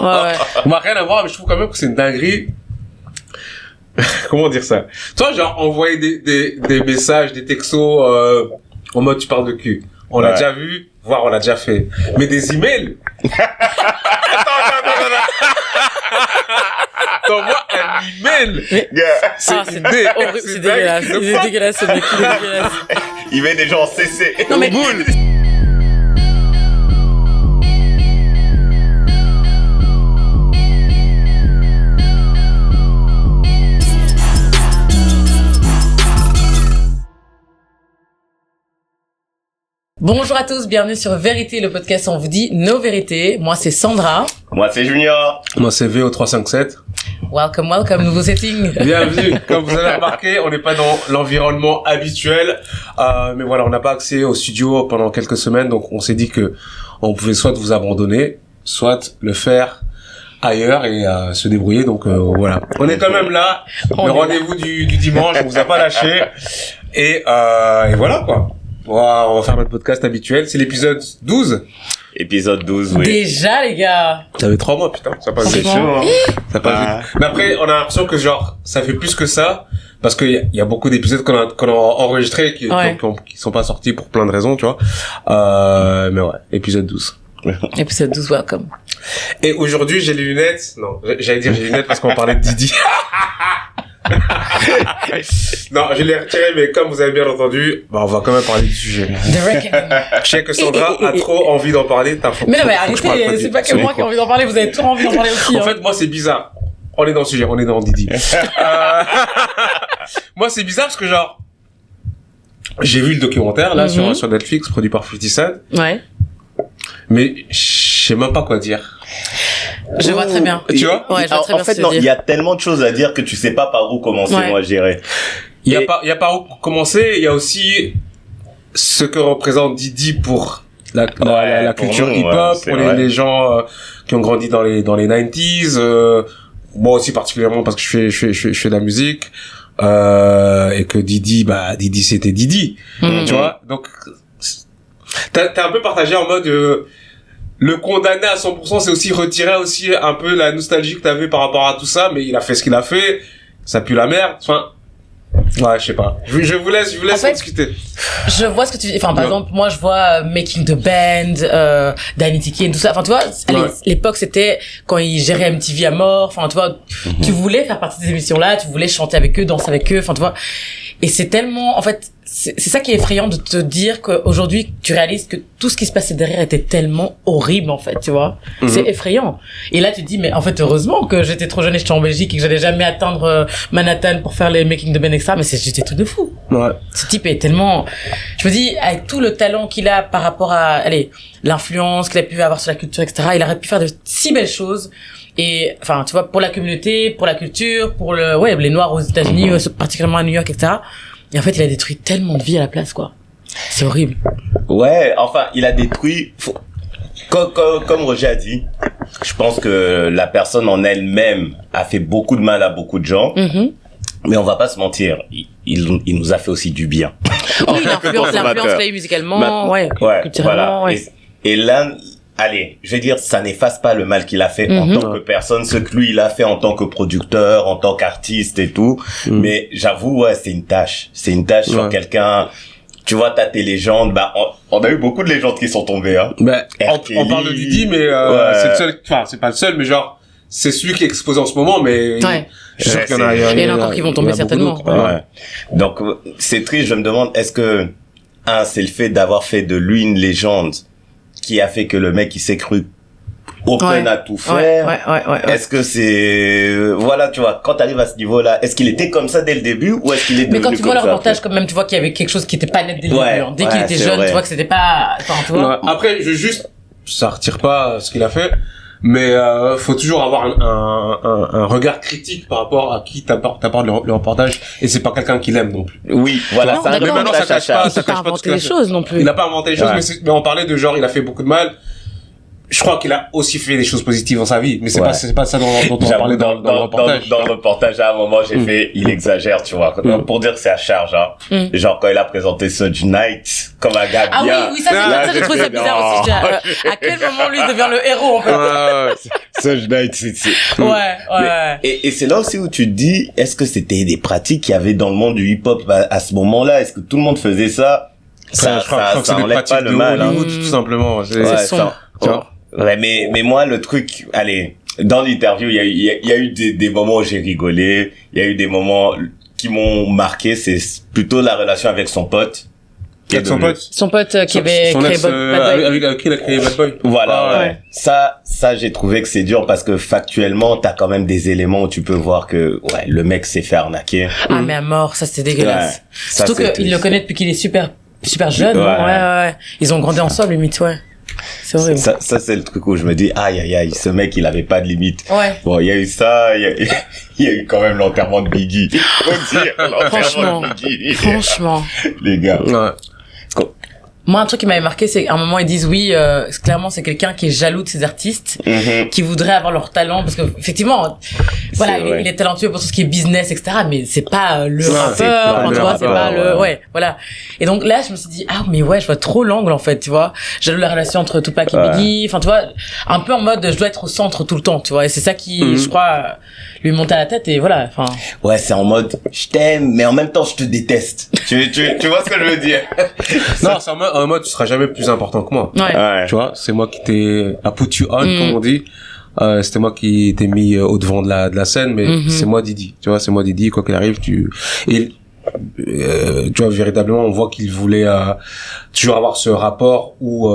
On n'a rien à voir, mais je trouve quand même que c'est une dinguerie. Comment dire ça? Toi, genre, envoyer des messages, des textos, en mode tu parles de cul. On l'a déjà vu, voire on l'a déjà fait. Mais des emails? Attends. T'envoies un email. C'est dégueulasse. C'est dégueulasse, ce mec. Il est dégueulasse. Il met des gens en CC. Non, mais boule. Bonjour à tous, bienvenue sur Vérité, le podcast où on vous dit nos vérités. Moi, c'est Sandra. Moi, c'est Junior. Moi, c'est VO357. Welcome, nouveau setting. Bienvenue. Comme vous avez remarqué, on n'est pas dans l'environnement habituel. Mais voilà, on n'a pas accès au studio pendant quelques semaines. Donc, on s'est dit que on pouvait soit vous abandonner, soit le faire ailleurs et se débrouiller. Donc, voilà. On est quand même là. Le rendez-vous du dimanche, on vous a pas lâché. Et voilà, quoi. On va faire notre podcast habituel. C'est l'épisode 12. Épisode 12, oui. Déjà, les gars. Ça fait 3 mois, putain. Ça passe C'est vite. chaud, hein. Ça passe vite. Mais après, on a l'impression que genre, ça fait plus que ça. Parce qu'il y a beaucoup d'épisodes qu'on a enregistrés qui sont pas sortis pour plein de raisons, tu vois. Mais ouais, épisode 12. Épisode 12, welcome. Et aujourd'hui, j'ai les lunettes. Non, j'allais dire j'ai les lunettes parce qu'on parlait de Didi. Non, je l'ai retiré, mais comme vous avez bien entendu, on va quand même parler du sujet. Je sais que Sandra a trop envie d'en parler. Mais non, mais arrêtez, c'est pas que moi qui ai envie d'en parler, vous avez toujours envie d'en parler aussi. En fait, moi, c'est bizarre. On est dans le sujet, on est dans Didi. Moi, c'est bizarre parce que genre, j'ai vu le documentaire, là, sur Netflix, produit par 50 Cent. Ouais. Mais je sais même pas quoi dire. Je vois très bien. Tu vois? Ouais, je vois très bien. En fait, non, il y a tellement de choses à dire que tu sais pas par où commencer, moi, je dirais. Il y a par où commencer, il y a aussi ce que représente Didi pour la culture hip-hop, pour les gens qui ont grandi dans les 90s, moi aussi particulièrement parce que je fais de la musique, et que Didi c'était Didi, tu vois. Donc t'as un peu partagé en mode le condamner à 100%, c'est aussi retirer aussi un peu la nostalgie que t'avais par rapport à tout ça, mais il a fait ce qu'il a fait, ça pue la merde, enfin, ouais, je sais pas. Je vous laisse en fait, discuter. Je vois ce que tu dis. Enfin, par exemple, moi, je vois Making the Band, Danny Tiki et tout ça. Enfin, tu vois, l'époque, c'était quand ils géraient MTV à mort. Enfin, tu vois, tu voulais faire partie de ces émissions-là, tu voulais chanter avec eux, danser avec eux. Enfin, tu vois. Et c'est tellement, en fait, c'est ça qui est effrayant de te dire qu'aujourd'hui, tu réalises que tout ce qui se passait derrière était tellement horrible, en fait, tu vois. C'est effrayant. Et là, tu te dis, mais en fait, heureusement que j'étais trop jeune et j'étais en Belgique et que j'allais jamais atteindre Manhattan pour faire les Making the Band extra, mais c'était tout de fou. Ouais. Ce type est tellement, je me dis, avec tout le talent qu'il a par rapport à, l'influence qu'il a pu avoir sur la culture, etc., il aurait pu faire de si belles choses. Et, enfin, tu vois, pour la communauté, pour la culture, pour les Noirs aux États-Unis, particulièrement à New York, etc. Et en fait, il a détruit tellement de vies à la place, quoi. C'est horrible. Ouais, enfin, il a détruit, comme Roger a dit, je pense que la personne en elle-même a fait beaucoup de mal à beaucoup de gens. Mais on va pas se mentir, il nous a fait aussi du bien. Oui, l'influence qu'il a eu musicalement, culturellement, voilà. Et là, allez, je vais dire, ça n'efface pas le mal qu'il a fait en tant que personne, ce que lui, il a fait en tant que producteur, en tant qu'artiste et tout. Mais j'avoue, c'est une tâche. C'est une tâche sur quelqu'un. Tu vois, t'as tes légendes. On a eu beaucoup de légendes qui sont tombées, hein. On parle de Didi, mais c'est le seul, enfin, c'est pas le seul, mais genre, c'est celui qui est exposé en ce moment, mais je suis sûr qu'il y en a. Il y en a encore qui vont tomber certainement. Donc, c'est triste, je me demande, est-ce que, c'est le fait d'avoir fait de lui une légende qui a fait que le mec il s'est cru open à tout faire. Est-ce que c'est voilà, tu vois, quand t'arrives à ce niveau-là, est-ce qu'il était comme ça dès le début ou est-ce qu'il est devenu comme ça? Mais quand tu vois le reportage quand même, tu vois qu'il y avait quelque chose qui était pas net dès le début. Dès qu'il était jeune, tu vois que c'était pas, enfin, tu vois. Après, ça retire pas ce qu'il a fait, mais faut toujours avoir un regard critique par rapport à qui t'apporte le reportage, et c'est pas quelqu'un qui l'aime non plus. Oui, voilà. Mais maintenant ça cache pas, il n'a pas inventé les choses non plus. Il n'a pas inventé les choses, mais on parlait de genre il a fait beaucoup de mal. je crois qu'il a aussi fait des choses positives dans sa vie, mais c'est pas ça dont on parlait dans le reportage. Dans le reportage, à un moment, j'ai fait, il exagère, tu vois. Pour dire que c'est à charge, hein. Genre, quand il a présenté Suge Knight comme un gars bien. Ah oui, ça, j'ai trouvé ça bizarre aussi. À quel moment lui devient le héros, en fait? Suge Knight, c'est. Ouais. Et c'est là aussi où tu te dis, est-ce que c'était des pratiques qu'il y avait dans le monde du hip-hop à ce moment-là? Est-ce que tout le monde faisait ça? Ça enlève pas le mal, hein. Tout simplement. C'est sombre. Ouais, mais moi, le truc, allez, dans l'interview, il y a eu des moments où j'ai rigolé, il y a eu des moments qui m'ont marqué, c'est plutôt la relation avec son pote. Son pote qui avait créé Bad Boy. Avec qui il a créé Bad Boy. Voilà, ouais. Ça, j'ai trouvé que c'est dur parce que factuellement, t'as quand même des éléments où tu peux voir que, le mec s'est fait arnaquer. Ah, mais à mort, ça, c'était dégueulasse. Surtout qu'il le connaît depuis qu'il est super jeune. Ouais. Ils ont grandi ensemble, limite, ouais. C'est horrible. Ça, c'est le truc où je me dis, aïe, ce mec, il avait pas de limite. Ouais. Bon, il y a eu ça, il y a eu quand même l'enterrement de Biggie. Franchement. Les gars. Ouais. Moi, un truc qui m'avait marqué, c'est qu'à un moment, ils disent clairement, c'est quelqu'un qui est jaloux de ses artistes, qui voudrait avoir leur talent, parce que, effectivement, voilà, il est talentueux pour tout ce qui est business, etc., mais c'est pas le rappeur, tu vois, c'est pas voilà. Et donc, là, je me suis dit, mais je vois trop l'angle, en fait, tu vois. Jaloux de la relation entre Tupac et Biggie, enfin, tu vois, un peu en mode, je dois être au centre tout le temps, tu vois, et c'est ça qui, je crois, lui monte à la tête, et voilà, enfin. Ouais, c'est en mode, je t'aime, mais en même temps, je te déteste. Tu vois ce que je veux dire? Non, c'est en mode, tu seras jamais plus important que moi. Ouais. Tu vois, c'est moi qui t'ai put you on, comme on dit. C'était moi qui t'ai mis au devant de la scène, mais c'est moi Didi. Tu vois, c'est moi Didi, quoi qu'il arrive, tu vois, véritablement, on voit qu'il voulait toujours avoir ce rapport où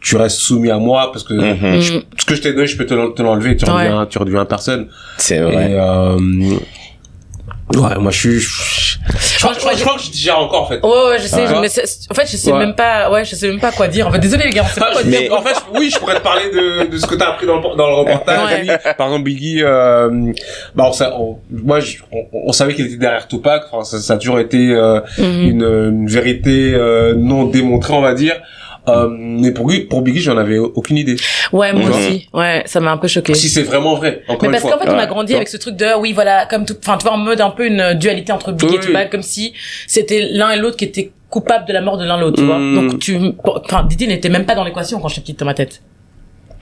tu restes soumis à moi parce que ce que je t'ai donné, je peux te l'enlever, tu redeviens personne. C'est vrai. Et moi je crois que je digère encore en fait. Ouais, je sais, mais en fait, je sais même pas quoi dire. En fait, désolé les gars, on sait pas quoi dire. En fait, oui, je pourrais te parler de ce que t'as appris dans le reportage. Par exemple, Biggie, on savait qu'il était derrière Tupac. Enfin, ça a toujours été une vérité non démontrée, on va dire. Mais pour Biggie, j'en avais aucune idée. Ouais, moi aussi. Ouais, ça m'a un peu choqué. Si c'est vraiment vrai, encore une fois. Mais parce qu'en fait, on a grandi avec ce truc de, comme tu vois, en mode un peu une dualité entre Biggie et Tupac, comme si c'était l'un et l'autre qui étaient coupables de la mort de l'un et l'autre, tu vois. Donc Didi n'était même pas dans l'équation quand j'étais petite dans ma tête.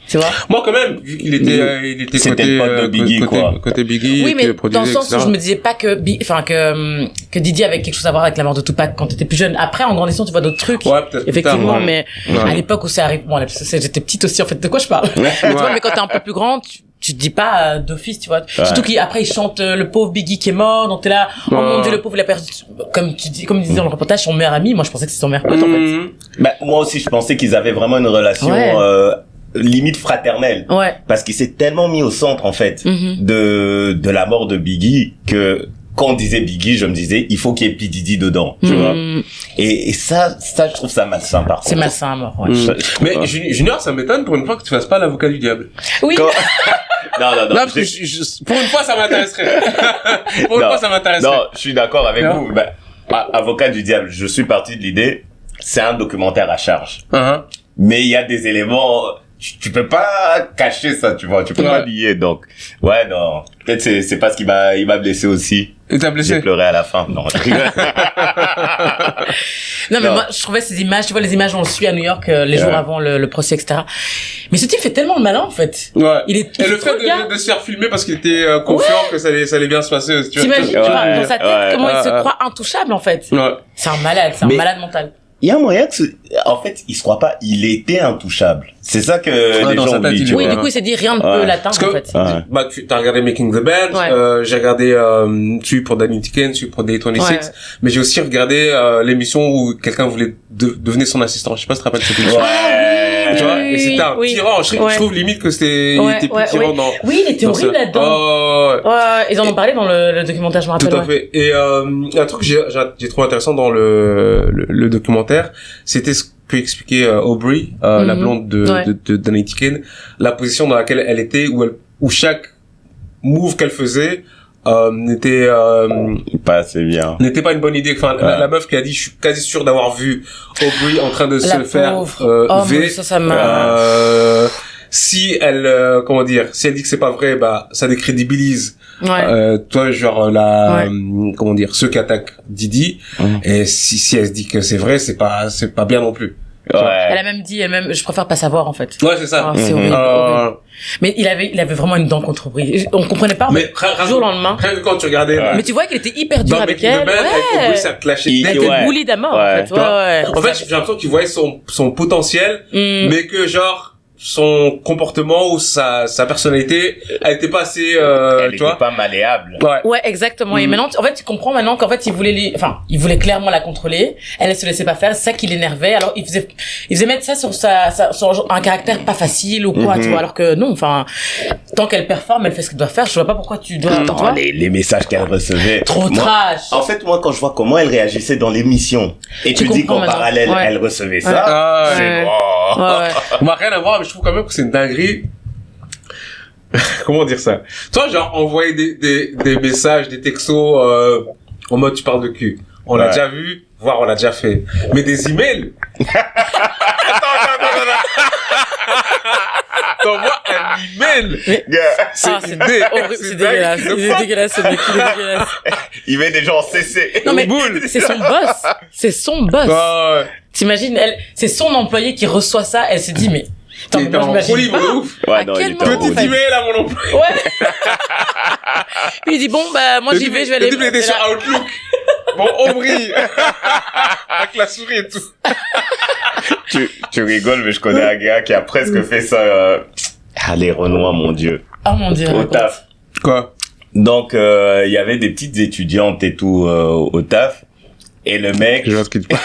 Tu vois? Moi, quand même, vu qu'il était c'était le pote de Biggie, côté Biggie. Oui, mais dans le sens où je me disais pas que Didi avait quelque chose à voir avec la mort de Tupac quand t'étais plus jeune. Après, en grandissant, tu vois d'autres trucs. Ouais, peut-être. Effectivement, mais à l'époque où ça arrive, j'étais petite aussi, en fait, de quoi je parle? Tu vois, mais quand t'es un peu plus grande, tu te dis pas d'office, tu vois. Surtout qu'après, il chante le pauvre Biggie qui est mort, donc t'es là, oh mon Dieu, le pauvre, il a perdu, comme il disait dans le reportage, son meilleur ami. Moi, je pensais que c'était son meilleur pote, en fait. Moi aussi, je pensais qu'ils avaient vraiment une relation, limite fraternelle. Ouais. Parce qu'il s'est tellement mis au centre, en fait, de la mort de Biggie que, quand on disait Biggie, je me disais, il faut qu'il y ait P. Diddy dedans, tu vois. Et ça, je trouve ça malsain, par contre. C'est malsain à mort, ouais. Mais Junior, ça m'étonne pour une fois que tu fasses pas l'avocat du diable. Oui. Non, parce que pour une fois, ça m'intéresserait. Non, je suis d'accord avec vous. Avocat du diable, je suis parti de l'idée, c'est un documentaire à charge. Mais il y a des éléments, tu peux pas cacher ça, tu vois, tu peux pas nier, donc. Ouais, non. Peut-être c'est parce qu'il m'a blessé aussi. Il t'a blessé? J'ai pleuré à la fin. Non, je rigole. Non, mais moi, je trouvais ces images, tu vois, les images, on le suit à New York, les jours avant le procès, etc. Mais ce type fait tellement le malin, en fait. Ouais. Et le fait de se faire filmer parce qu'il était confiant que ça allait bien se passer, tu vois. T'imagines, tu vois, dans sa tête, comment il se croit intouchable, en fait. Ouais. C'est un malade mental. Il y a un moyen que, en fait, il se croit pas, il était intouchable. C'est ça que les gens oublient. Oui, du coup, il s'est dit, rien ne peut l'atteindre, en fait. T'as regardé Making the Band, j'ai regardé, celui pour Danny Tiken, celui pour Day 26, mais j'ai aussi regardé, l'émission où quelqu'un voulait devenir son assistant. Je sais pas si tu te rappelles cette émission. Tu vois, et c'était un tyran. Je trouve limite que il était plus tyran dans. Oui, il était horrible là-dedans. Ils en ont parlé dans le documentaire, je me rappelle. Tout à fait. Et, un truc que j'ai trouvé intéressant dans le documentaire, c'était ce que expliquait Aubrey, la blonde de Danny Tiken, la position dans laquelle elle était, où chaque move qu'elle faisait n'était pas assez bien. N'était pas une bonne idée. Enfin, la meuf qui a dit, je suis quasi sûr d'avoir vu Aubrey en train de se faire V. Ça m'a... si elle si elle dit que c'est pas vrai, bah ça décrédibilise toi genre comment dire, ceux qui attaquent Didi. Et si elle se dit que c'est vrai, c'est pas bien non plus. Elle a même dit je préfère pas savoir en fait. Ouais, c'est ça. C'est horrible. Mais il avait vraiment une dent contre Aubrey. On comprenait pas, mais jour au lendemain. Rien que quand tu regardais mais tu vois qu'il était hyper dur avec elle. Avec Aubrey, ça clashait. Il était bully à mort en fait. En fait, j'ai l'impression qu'il voyait son potentiel, mais que genre son comportement ou sa personnalité, elle était pas assez elle était pas malléable. Ouais, exactement. Et maintenant en fait tu comprends maintenant qu'en fait il voulait clairement la contrôler, elle se laissait pas faire, c'est ça qui l'énervait. Alors il faisait mettre ça sur sur un caractère pas facile ou quoi, tu vois, alors que non, enfin tant qu'elle performe, elle fait ce qu'elle doit faire, je vois pas pourquoi tu dois les messages qu'elle recevait. Trop trash. En fait, moi quand je vois comment elle réagissait dans l'émission et tu dis qu'en parallèle elle recevait ça, c'est bon. On va rien à voir, mais je trouve quand même que c'est une dinguerie. Comment dire ça? Toi, genre, envoyer des messages, des textos, en mode tu parles de cul. On l'a déjà vu, voire on l'a déjà fait. Mais des emails? T'envoies un email. C'est dégueulasse. C'est dégueulasse, ce mec. Il est dégueulasse. Il met des gens en CC. Non, mais c'est son boss. C'est son boss. T'imagines, c'est son employé qui reçoit ça, elle se dit, mais, attends, moi, je m'imagine pas. Ouf. Ouais, non, petit email à mon employé. Ouais. Puis il dit, bon, bah, moi, j'y vais, je vais aller. Il était sur Outlook. Bon, Aubrey. Avec la souris et tout. Tu rigoles, mais je connais un gars qui a presque fait ça, les Renois, mon Dieu. Oh mon Dieu. Au taf. Quoi? Donc, il y avait des petites étudiantes et tout, au taf. Et le mec... Je vois ce qu'il te parle.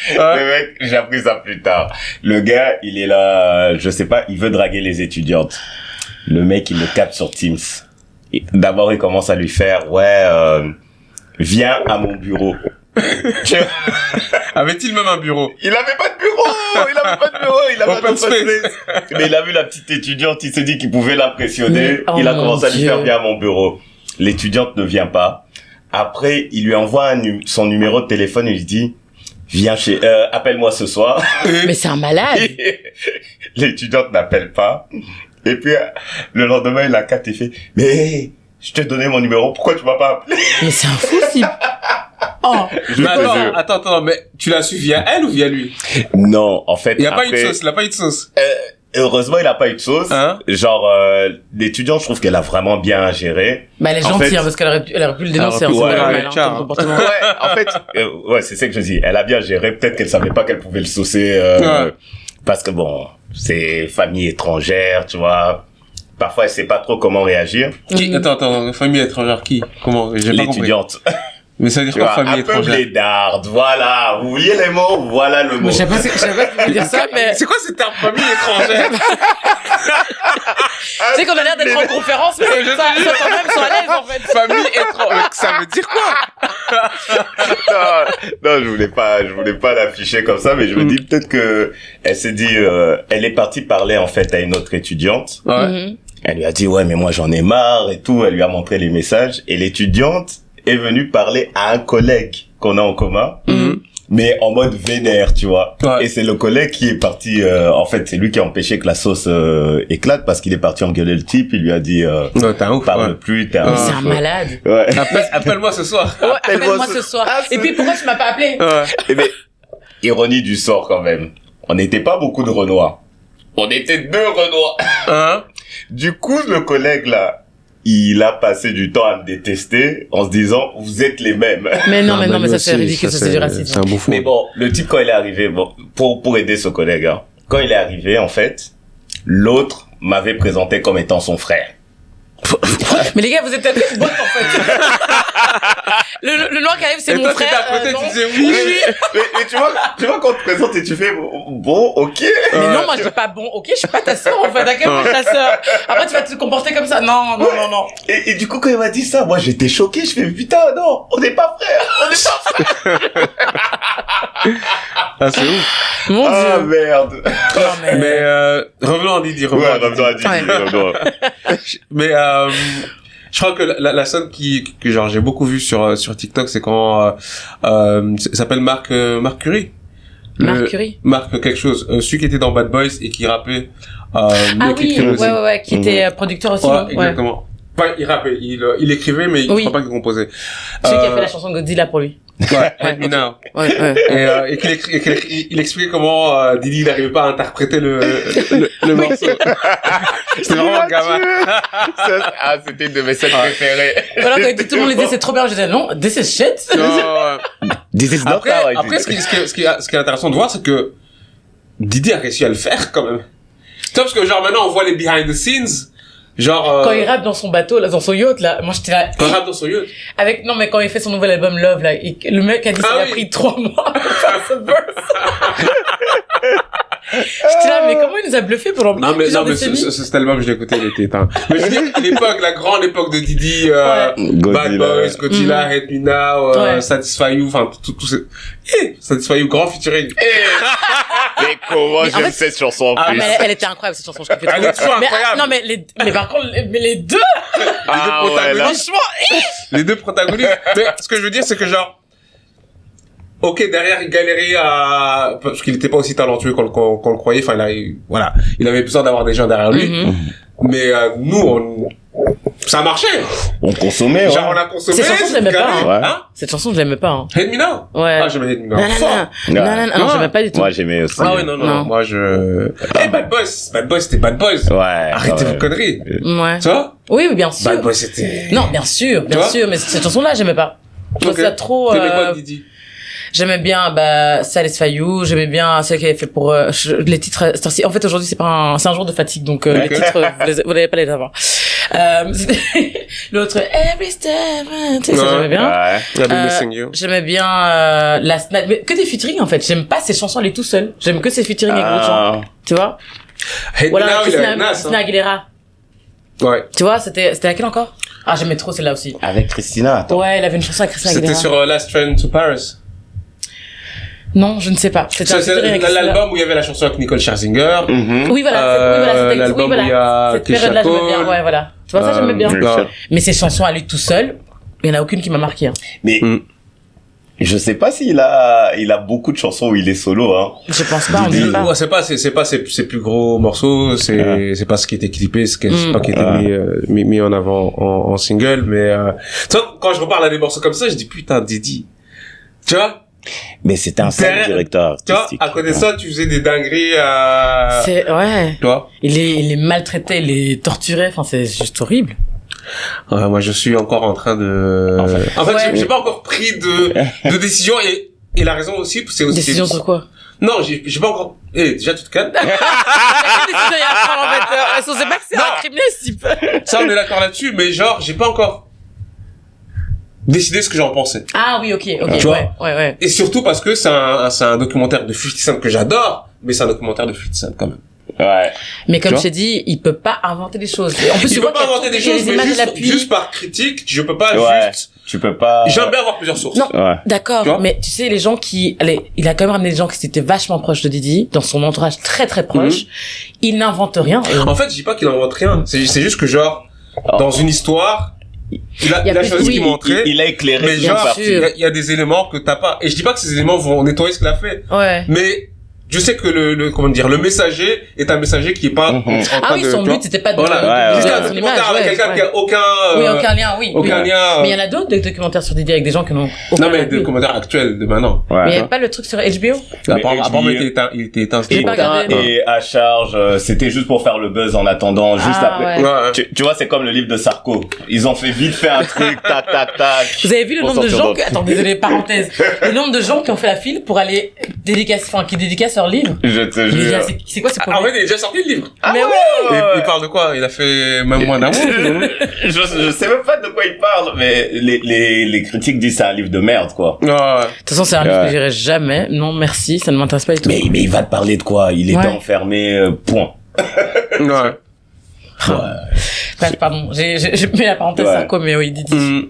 Le mec, j'ai appris ça plus tard. Le gars, il est là, je sais pas, il veut draguer les étudiantes. Le mec, il le capte sur Teams. D'abord, il commence à lui faire, viens à mon bureau. Avait-il même un bureau? Il avait pas de bureau, il avait pas de space. Mais il a vu la petite étudiante, il s'est dit qu'il pouvait l'impressionner. Il a commencé à lui faire, viens à mon bureau. L'étudiante ne vient pas. Après, il lui envoie son numéro de téléphone et il lui dit, viens appelle-moi ce soir. Mais c'est un malade. L'étudiante n'appelle pas. Et puis, le lendemain, il a capté et fait, mais, je t'ai donné mon numéro, pourquoi tu m'as pas appelé? Mais c'est un fou, si. Oh. Attends, mais tu l'as su via elle ou via lui? Non, en fait. Il a pas eu de sauce, Heureusement, il a pas eu de sauce. Genre, l'étudiante, je trouve qu'elle a vraiment bien géré. Bah, elle est gentille, parce qu'elle aurait pu le dénoncer. En fait, c'est ça que je dis. Elle a bien géré. Peut-être qu'elle savait pas qu'elle pouvait le saucer, parce que bon, c'est famille étrangère, tu vois. Parfois, elle sait pas trop comment réagir. Attends, famille étrangère qui? Comment? J'ai pas compris. L'étudiante. Mais ça veut dire quoi, famille étrangère? Un peu blédarde, voilà. Vous voyez les mots? Voilà le mot. Je sais pas si tu veux dire ça, mais... C'est quoi ce terme famille étrangère? Tu sais qu'on a l'air d'être en conférence, mais ça quand même sont à l'aise, en fait. Famille étrangère. Ça veut dire quoi? Non, je voulais pas l'afficher comme ça, mais je me dis peut-être que elle s'est dit, elle est partie parler, en fait, à une autre étudiante. Ouais. Elle lui a dit, ouais, mais moi, j'en ai marre et tout. Elle lui a montré les messages et l'étudiante est venue parler à un collègue qu'on a en commun, mais en mode vénère, tu vois. Ouais. Et c'est le collègue qui est parti, en fait, c'est lui qui a empêché que la sauce éclate parce qu'il est parti engueuler le type, il lui a dit, t'es un ouf, parle plus, t'es un ouf. C'est un malade. Ouais. Appelle-moi ce soir. Ouais, appelle-moi ce soir. Et puis, pourquoi tu m'as pas appelé? Eh ben, ironie du sort quand même. On n'était pas beaucoup de Renois. On était 2 Renois. Du coup, le collègue là, il a passé du temps à me détester en se disant, vous êtes les mêmes. Mais non, mais ça c'est ridicule, ça c'est du racisme. C'est un bouffon. Mais bon, le type quand il est arrivé, bon, pour aider ce collègue, quand il est arrivé, en fait, l'autre m'avait présenté comme étant son frère. Mais les gars, vous êtes peut-être une boîte, en fait. Le noir qui arrive, c'est mon frère. Et toi, t'étais à côté, tu disais oui. Mais tu vois quand on te présente et tu fais bon, ok. Mais non, moi je dis pas bon, ok, je suis pas ta sœur en fait, à quel point ta sœur. Après tu vas te comporter comme ça. Non. Et du coup quand il m'a dit ça, moi j'étais choqué, je fais putain non, on n'est pas frères. Ah, c'est ouf. Mon Dieu. Ah merde. Non, Mais revenons à Didi. Ouais, revenons à Didi. Mais je crois que la scène que genre j'ai beaucoup vu sur TikTok, c'est quand ça s'appelle Marc Curie. Marc Curie. Marc quelque chose, celui qui était dans Bad Boys et qui rappait. Ah oui, ouais, qui était producteur aussi. Ouais, exactement. Enfin, il rappait, il écrivait, mais je crois pas qu'il composait. Celui qui a fait la chanson Godzilla pour lui. Ouais, Hit Me Now. Ouais. Et qu'il expliquait comment Didi n'arrivait pas à interpréter le morceau. C'était vraiment gamin. C'était une de mes scènes préférées. Voilà, quand tout le monde lui disait c'est trop bien, je disais non, this is shit. This is not how I do. Après, ce qui est intéressant de voir, c'est que Didi a réussi à le faire quand même. Tu vois, parce que genre maintenant on voit les behind the scenes. Genre quand il rappe dans son bateau là, dans son yacht là, moi j'étais là. Quand il rappe dans son yacht. Non mais quand il fait son nouvel album Love là, le mec a dit ça a pris 3 mois pour faire ce verse. J'étais là, mais comment il nous a bluffé pendant plusieurs décennies? Cet album, je l'ai écouté, il était éteint. Mais je dis, l'époque, la grande époque de Didi, Bad Boys, Godzilla, Hit Me Now, Satisfy You, enfin, tout ce... Satisfy You, grand featuring. Mais comment j'aime cette chanson en plus. Mais elle était incroyable, cette chanson, je kiffais trop. Elle est toujours incroyable. Non, mais par contre, les deux! Les deux protagonistes. Mais ce que je veux dire, c'est que genre, ok, derrière, il galérait parce qu'il était pas aussi talentueux qu'on le croyait. Enfin, il avait besoin d'avoir des gens derrière lui. Mais nous, ça marchait. On consommait, genre on a consommé. Cette chanson, je l'aimais pas. Hein? Cette chanson, je l'aimais pas. Hit Me Now. Ouais. Ah, j'aimais Hit Me Now. Non, j'aimais pas du tout. Moi, j'aimais aussi. Ah oui, non. Moi, Bad Boys, c'était Bad Boys. Ouais. Arrêtez vos conneries. Ouais. Tu vois? Oui, bien sûr. Bad Boys, c'était... Non, bien sûr. Mais cette chanson-là, j'aimais pas. Je trouvais ça trop... T'aimais quoi de Didi? J'aimais bien Satisfy You, j'aimais bien celle qui avait fait pour les titres. En fait aujourd'hui c'est un jour de fatigue donc les titres vous n'allez pas les avoir. L'autre Every Step, tu sais, ça j'aimais bien. J'aimais bien mais que des featuring en fait. J'aime pas ces chansons elle est tout seule. J'aime que ces featuring avec d'autres gens. Tu vois? Voilà Christina Aguilera. Ouais. Tu vois c'était laquelle encore? Ah j'aimais trop celle-là aussi. Avec Christina. Attends. Ouais elle avait une chanson avec Christina Aguilera. C'était sur Last Train to Paris. Non, je ne sais pas. C'est l'album où il y avait la chanson avec Nicole Scherzinger. Oui, voilà. L'album où il y a cette période-là, j'aimais bien. Ouais, voilà. Tu vois, ça, j'aimais bien. Mais ces chansons à lui tout seul, il n'y en a aucune qui m'a marqué. Hein. Mais je sais pas s'il a beaucoup de chansons où il est solo. Hein. Je pense pas. On dit pas. C'est pas ses plus gros morceaux. C'est pas ce qui était clippé, c'est pas qui était mis en avant en single. Mais tu vois, quand je reparle à des morceaux comme ça, je dis putain Didi. Tu vois? Mais c'était un sale directeur artistique. Tu vois, à côté de ça, tu faisais des dingueries ouais. Tu vois? Il est maltraité, il est torturé, enfin, c'est juste horrible. Ouais, moi, je suis encore en train de... En fait, j'ai pas encore pris de décision et la raison aussi, c'est aussi... Décision sur quoi? Non, j'ai pas encore... déjà, tu te calmes. Quelle décision il y a à prendre, en fait? On sait pas que c'est un criminel, ce type. Ça, on est d'accord là-dessus, mais genre, j'ai pas encore décider ce que j'en pensais. Ah oui, ok, tu vois, ouais. Et surtout parce que c'est un documentaire de 50 Cent que j'adore, mais c'est un documentaire de 50 Cent quand même. Ouais. Mais comme je t'ai dit, il peut pas inventer des choses. En plus, il peut pas inventer des choses, mais juste par critique, je peux pas juste... Tu peux pas... J'aime bien avoir plusieurs sources. Non, d'accord, mais tu sais, les gens qui... Allez, il a quand même ramené des gens qui étaient vachement proches de Didi, dans son entourage très très proche. Il n'invente rien. En fait, je dis pas qu'il invente rien. C'est juste que genre, dans une histoire... Il a choisi ce qu'il montrait. Il a éclairé. Mais genre, il y a des éléments que t'as pas. Et je dis pas que ces éléments vont nettoyer ce qu'il a fait. Ouais. Mais je sais que le messager est un messager qui est pas en train de... Ah oui, son but c'était pas de... Juste un documentaire avec quelqu'un qui a aucun... Oui, aucun lien, oui. Aucun lien... Mais il y en a d'autres documentaires sur Didi avec des gens qui n'ont aucun lien. Non, mais des documentaires actuels de maintenant. Mais il n'y avait pas le truc sur HBO? Apparemment, il était éteint. Et à charge, c'était juste pour faire le buzz en attendant, juste après. Tu vois, c'est comme le livre de Sarko. Ils ont fait vite fait un truc, tac. Vous avez vu le nombre de gens... Attends, désolé, parenthèse. Le nombre de gens qui ont fait la file pour aller qui dédicace leur livre. Je te jure. C'est quoi ce problème? Ah ouais, il est déjà sorti le livre. Mais ouais. Il parle de quoi? Il a fait même moins d'un mois. Je sais même pas de quoi il parle, mais les critiques disent c'est un livre de merde, quoi. Ouais. De toute façon, c'est un livre que j'irai jamais. Non, merci, ça ne m'intéresse pas du tout. Mais il va te parler de quoi? Il était enfermé, point. Ouais. Bref, pardon, j'ai mis la parenthèse Sarko, mais oui, Didi.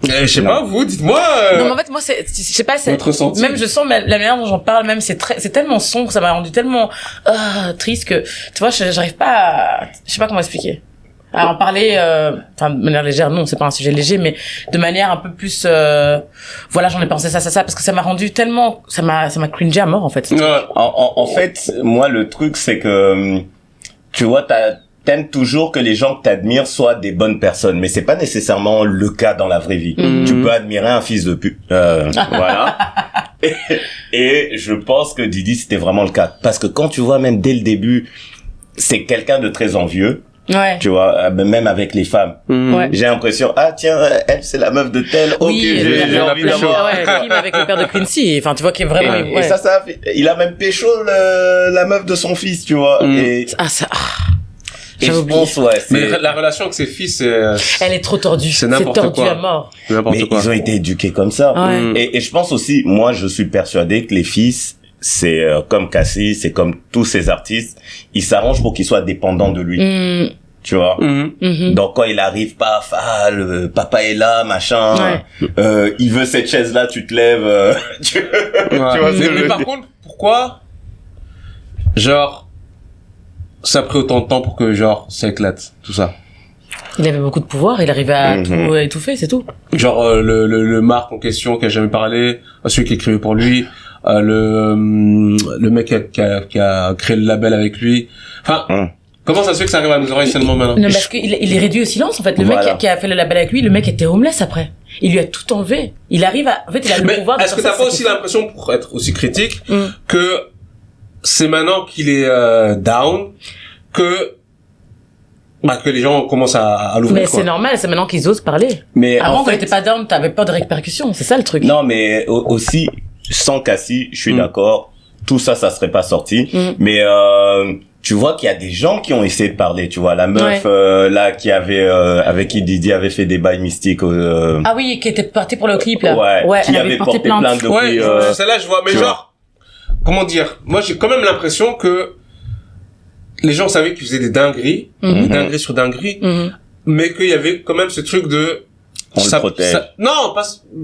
Je sais pas, vous, dites-moi. Non, mais en fait, moi, je sais pas, votre ressenti. Même je sens la manière dont j'en parle, même c'est tellement sombre, ça m'a rendu tellement triste que, tu vois, j'arrive pas à, je sais pas comment expliquer. À en parler, enfin, de manière légère, non, c'est pas un sujet léger, mais de manière un peu plus, voilà, j'en ai pensé ça, parce que ça m'a rendu tellement, ça m'a cringé à mort, en fait. Ouais. En fait, moi, le truc, c'est que, tu vois, t'aimes toujours que les gens que t'admires soient des bonnes personnes, mais c'est pas nécessairement le cas dans la vraie vie. Tu peux admirer un fils de pute, voilà. Et je pense que Didi, c'était vraiment le cas. Parce que quand tu vois, même dès le début, c'est quelqu'un de très envieux. Ouais. Tu vois, même avec les femmes. Ouais. J'ai l'impression, tiens, elle, c'est la meuf de telle. Oui, ok, j'ai envie d'avoir. Ouais, le film avec le père de Quincy. Enfin, tu vois qu'il est vraiment, Et ça a fait, il a même pécho la meuf de son fils, tu vois. Et je pense, mais la relation avec ses fils, elle est trop tordue. C'est n'importe tordu quoi. À mort. Mais ils ont été éduqués comme ça. Ouais. Et je pense aussi, moi, je suis persuadé que les fils, c'est comme Cassie, c'est comme tous ces artistes, ils s'arrangent pour qu'ils soient dépendants de lui. Tu vois. Donc quand il arrive, paf, le papa est là, machin. Il veut cette chaise là, tu te lèves. Tu vois. Mais par contre, pourquoi, genre, ça a pris autant de temps pour que genre ça éclate, tout ça? Il avait beaucoup de pouvoir, il arrivait à tout étouffer, c'est tout. Genre le Marc en question qui a jamais parlé, celui qui écrivait pour lui, le mec qui a créé le label avec lui. Enfin, comment ça se fait que ça arrive à nos oreilles seulement maintenant? Non, parce qu'il est réduit au silence, en fait. Le mec qui a fait le label avec lui, le mec était homeless après. Il lui a tout enlevé. Il arrive à, en fait, il a le pouvoir de est-ce que t'as pas aussi l'impression, pour être aussi critique, que c'est maintenant qu'il est down que les gens commencent à l'ouvrir. Mais c'est normal, c'est maintenant qu'ils osent parler. Mais avant, quand t'étais pas down, t'avais peur de répercussions, c'est ça le truc. Non, mais aussi, sans Cassie, je suis d'accord, tout ça serait pas sorti. Mais tu vois qu'il y a des gens qui ont essayé de parler, tu vois, la meuf là qui avait avec qui Didi avait fait des bails mystiques. Ah oui, qui était partie pour le clip là. Ouais, qui elle avait porté plainte depuis. Celle-là, je vois, mais genre. Comment dire? Moi, j'ai quand même l'impression que les gens savaient qu'ils faisaient des dingueries, des dingueries sur dingueries, mais qu'il y avait quand même ce truc de... On le protège. Non,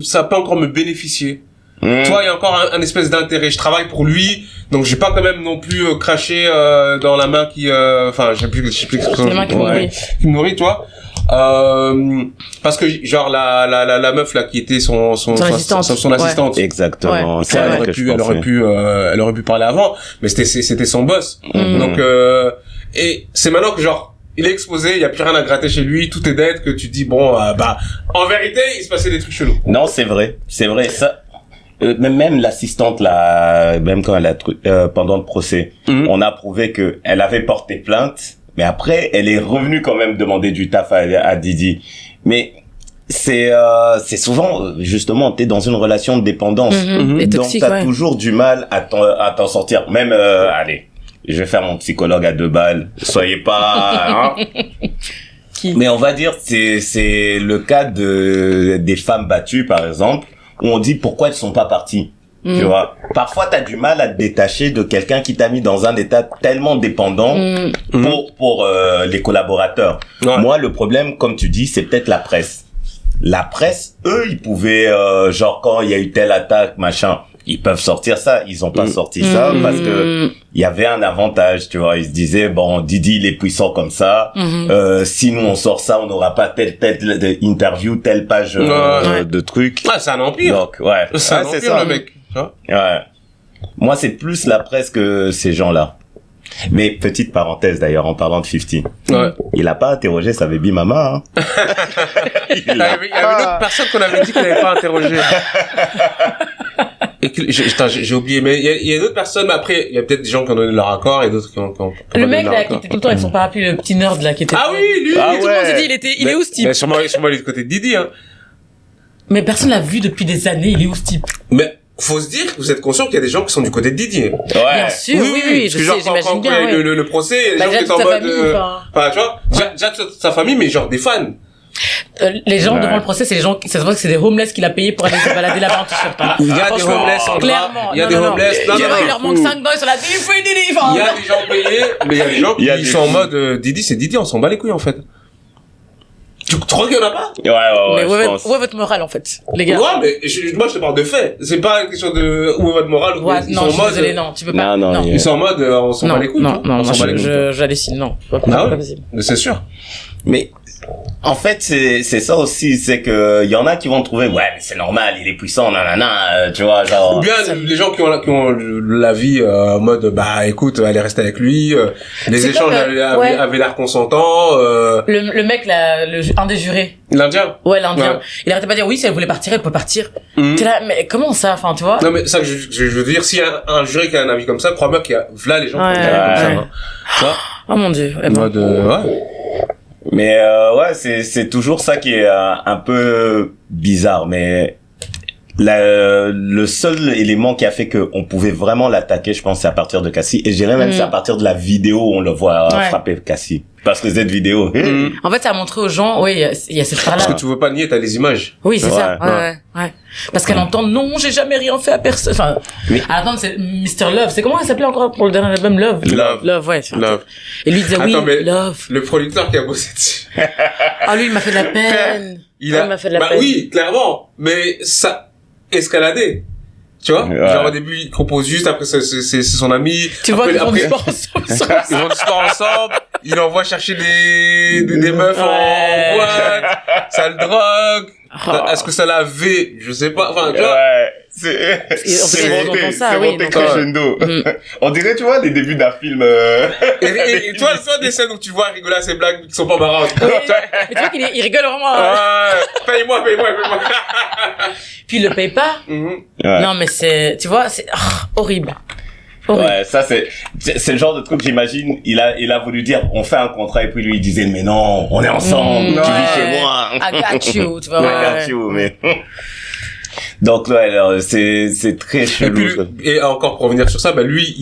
ça peut encore me bénéficier. Tu vois, il y a encore un espèce d'intérêt. Je travaille pour lui, donc j'ai pas quand même non plus craché dans la main qui... Enfin, je sais plus la main qui nourrit. Qui me nourrit, tu vois. Parce que genre la meuf là qui était son assistante. Exactement. Elle aurait pu parler avant, mais c'était son boss. Donc et c'est maintenant que genre il est exposé, il y a plus rien à gratter chez lui, tout est dead, que tu dis bon en vérité il se passait des trucs chelous. Non, c'est vrai ça. Même l'assistante là, même quand elle a pendant le procès, on a prouvé que elle avait porté plainte. Mais après, elle est revenue quand même demander du taf à Didi. Mais c'est souvent, justement, t'es dans une relation de dépendance. Et donc toxique, t'as toujours du mal à t'en sortir. Même, allez, je vais faire mon psychologue à 2 balles. Soyez pas, Mais on va dire, c'est le cas des femmes battues, par exemple, où on dit pourquoi elles sont pas parties. Tu vois, parfois t'as du mal à te détacher de quelqu'un qui t'a mis dans un état tellement dépendant pour les collaborateurs. Moi, le problème, comme tu dis, c'est peut-être la presse. La presse, eux, ils pouvaient genre quand il y a eu telle attaque, machin, ils peuvent sortir ça. Ils ont pas sorti ça parce que il y avait un avantage, tu vois. Ils se disaient bon, Didi il est puissant comme ça. Si nous on sort ça, on n'aura pas telle interview, telle page de trucs. Ah, c'est un empire. Donc c'est un empire, ça. le mec. Ouais. Moi, c'est plus la presse que ces gens-là. Mais petite parenthèse d'ailleurs, en parlant de 50. Il a pas interrogé sa baby mama. Hein. Il y avait une autre personne qu'on avait dit qu'il n'avait pas interrogé. Et que, j'ai oublié, mais il y a d'autres personnes, mais après, il y a peut-être des gens qui ont donné leur accord et d'autres qui ont le mec là, qui était tout le temps avec son parapluie, le petit nerd là, qui était... Ah oui, lui! Tout le monde s'est dit, il est où ce type? Mais sûrement, il est du côté de Didi, hein. Mais personne l'a vu depuis des années, il est où ce type? Mais, faut se dire que vous êtes conscient qu'il y a des gens qui sont du côté de Didier. Ouais. Bien sûr, oui, je sais, j'imagine bien. Quand il y a le procès, il y a des gens qui sont en mode, enfin, tu vois, déjà sa famille, mais genre des fans. Les gens devant le procès, c'est les gens, ça se voit que c'est des homeless qu'il a payé pour aller se balader là-bas en t-shirt. Il y a des homeless en clairement. Il y a des homeless. Il leur manque 5 dollars sur la Didi. Il y a des gens payés, mais il y a des gens qui sont en mode, Didi, c'est Didi, on s'en bat les couilles, en fait. Tu crois qu'il y en a pas? Ouais, mais où est votre morale, en fait, les gars? Ouais, mais moi, je te parle de fait. C'est pas une question de où est votre morale. Ouais, non, je suis désolé, non, tu peux pas. Non. Ils sont en mode, on s'en bat les couilles. Non, j'hallucine, non. Pas possible. C'est sûr. Mais, en fait, c'est ça aussi, c'est que il y en a qui vont trouver, ouais, mais c'est normal, il est puissant, nanana, tu vois, genre. Ou bien les gens qui ont la vie en mode, bah écoute, allez rester avec lui, les échanges avaient l'air consentants. Le mec là, un des jurés. L'Indien. Ouais, l'Indien. Il arrêtait pas de dire oui, si elle voulait partir, elle peut partir. T'es là, mais comment ça, enfin, tu vois? Non mais ça, je veux dire, s'il y a un juré qui a un avis comme ça, crois-moi qu'il y a là les gens qui ont un avis comme ça. Hein. Oh mon dieu. En mode, ouais. Mais ouais, c'est toujours ça qui est un peu bizarre, mais le seul élément qui a fait que on pouvait vraiment l'attaquer, je pense, c'est à partir de Cassie, et je dirais même c'est à partir de la vidéo où on le voit frapper Cassie, parce que cette vidéo en fait ça a montré aux gens, oui, il y a cette part là, parce que tu veux pas nier, t'as les images. Oui, c'est ça, ouais. Parce qu'elle entend non, j'ai jamais rien fait à personne, enfin oui. À l'entendre c'est Mr. Love, c'est comment elle s'appelait encore pour le dernier album? Love, ouais. Love. Et lui il disait Love. Le producteur qui a bossé dessus. Ah lui il m'a fait de la peine. Il m'a fait de la peine. Oui, clairement, mais ça escaladé. Tu vois? Genre au début il compose juste, après c'est son ami. Tu vois qu'ils font du sport ensemble. Ils font du sport ensemble. Il envoie chercher des meufs en boîte. Ça le drogue. Est-ce que ça l'a V? Je sais pas. Enfin, tu vois. Ouais. C'est monté crescendo. On dirait, tu vois, les débuts d'un film. Et tu vois des scènes où tu vois rigoler à ces blagues qui sont pas marrantes. Oui, mais tu vois qu'il rigole vraiment. Paye-moi. Puis il le paye pas. Non, mais tu vois, c'est horrible. Ouais, ça c'est le genre de truc, j'imagine, il a voulu dire on fait un contrat et puis lui il disait mais non, on est ensemble, tu vis chez moi. I got you, tu vois. I got you, mais donc ouais, alors, c'est très chelou. Et encore pour revenir sur ça, bah lui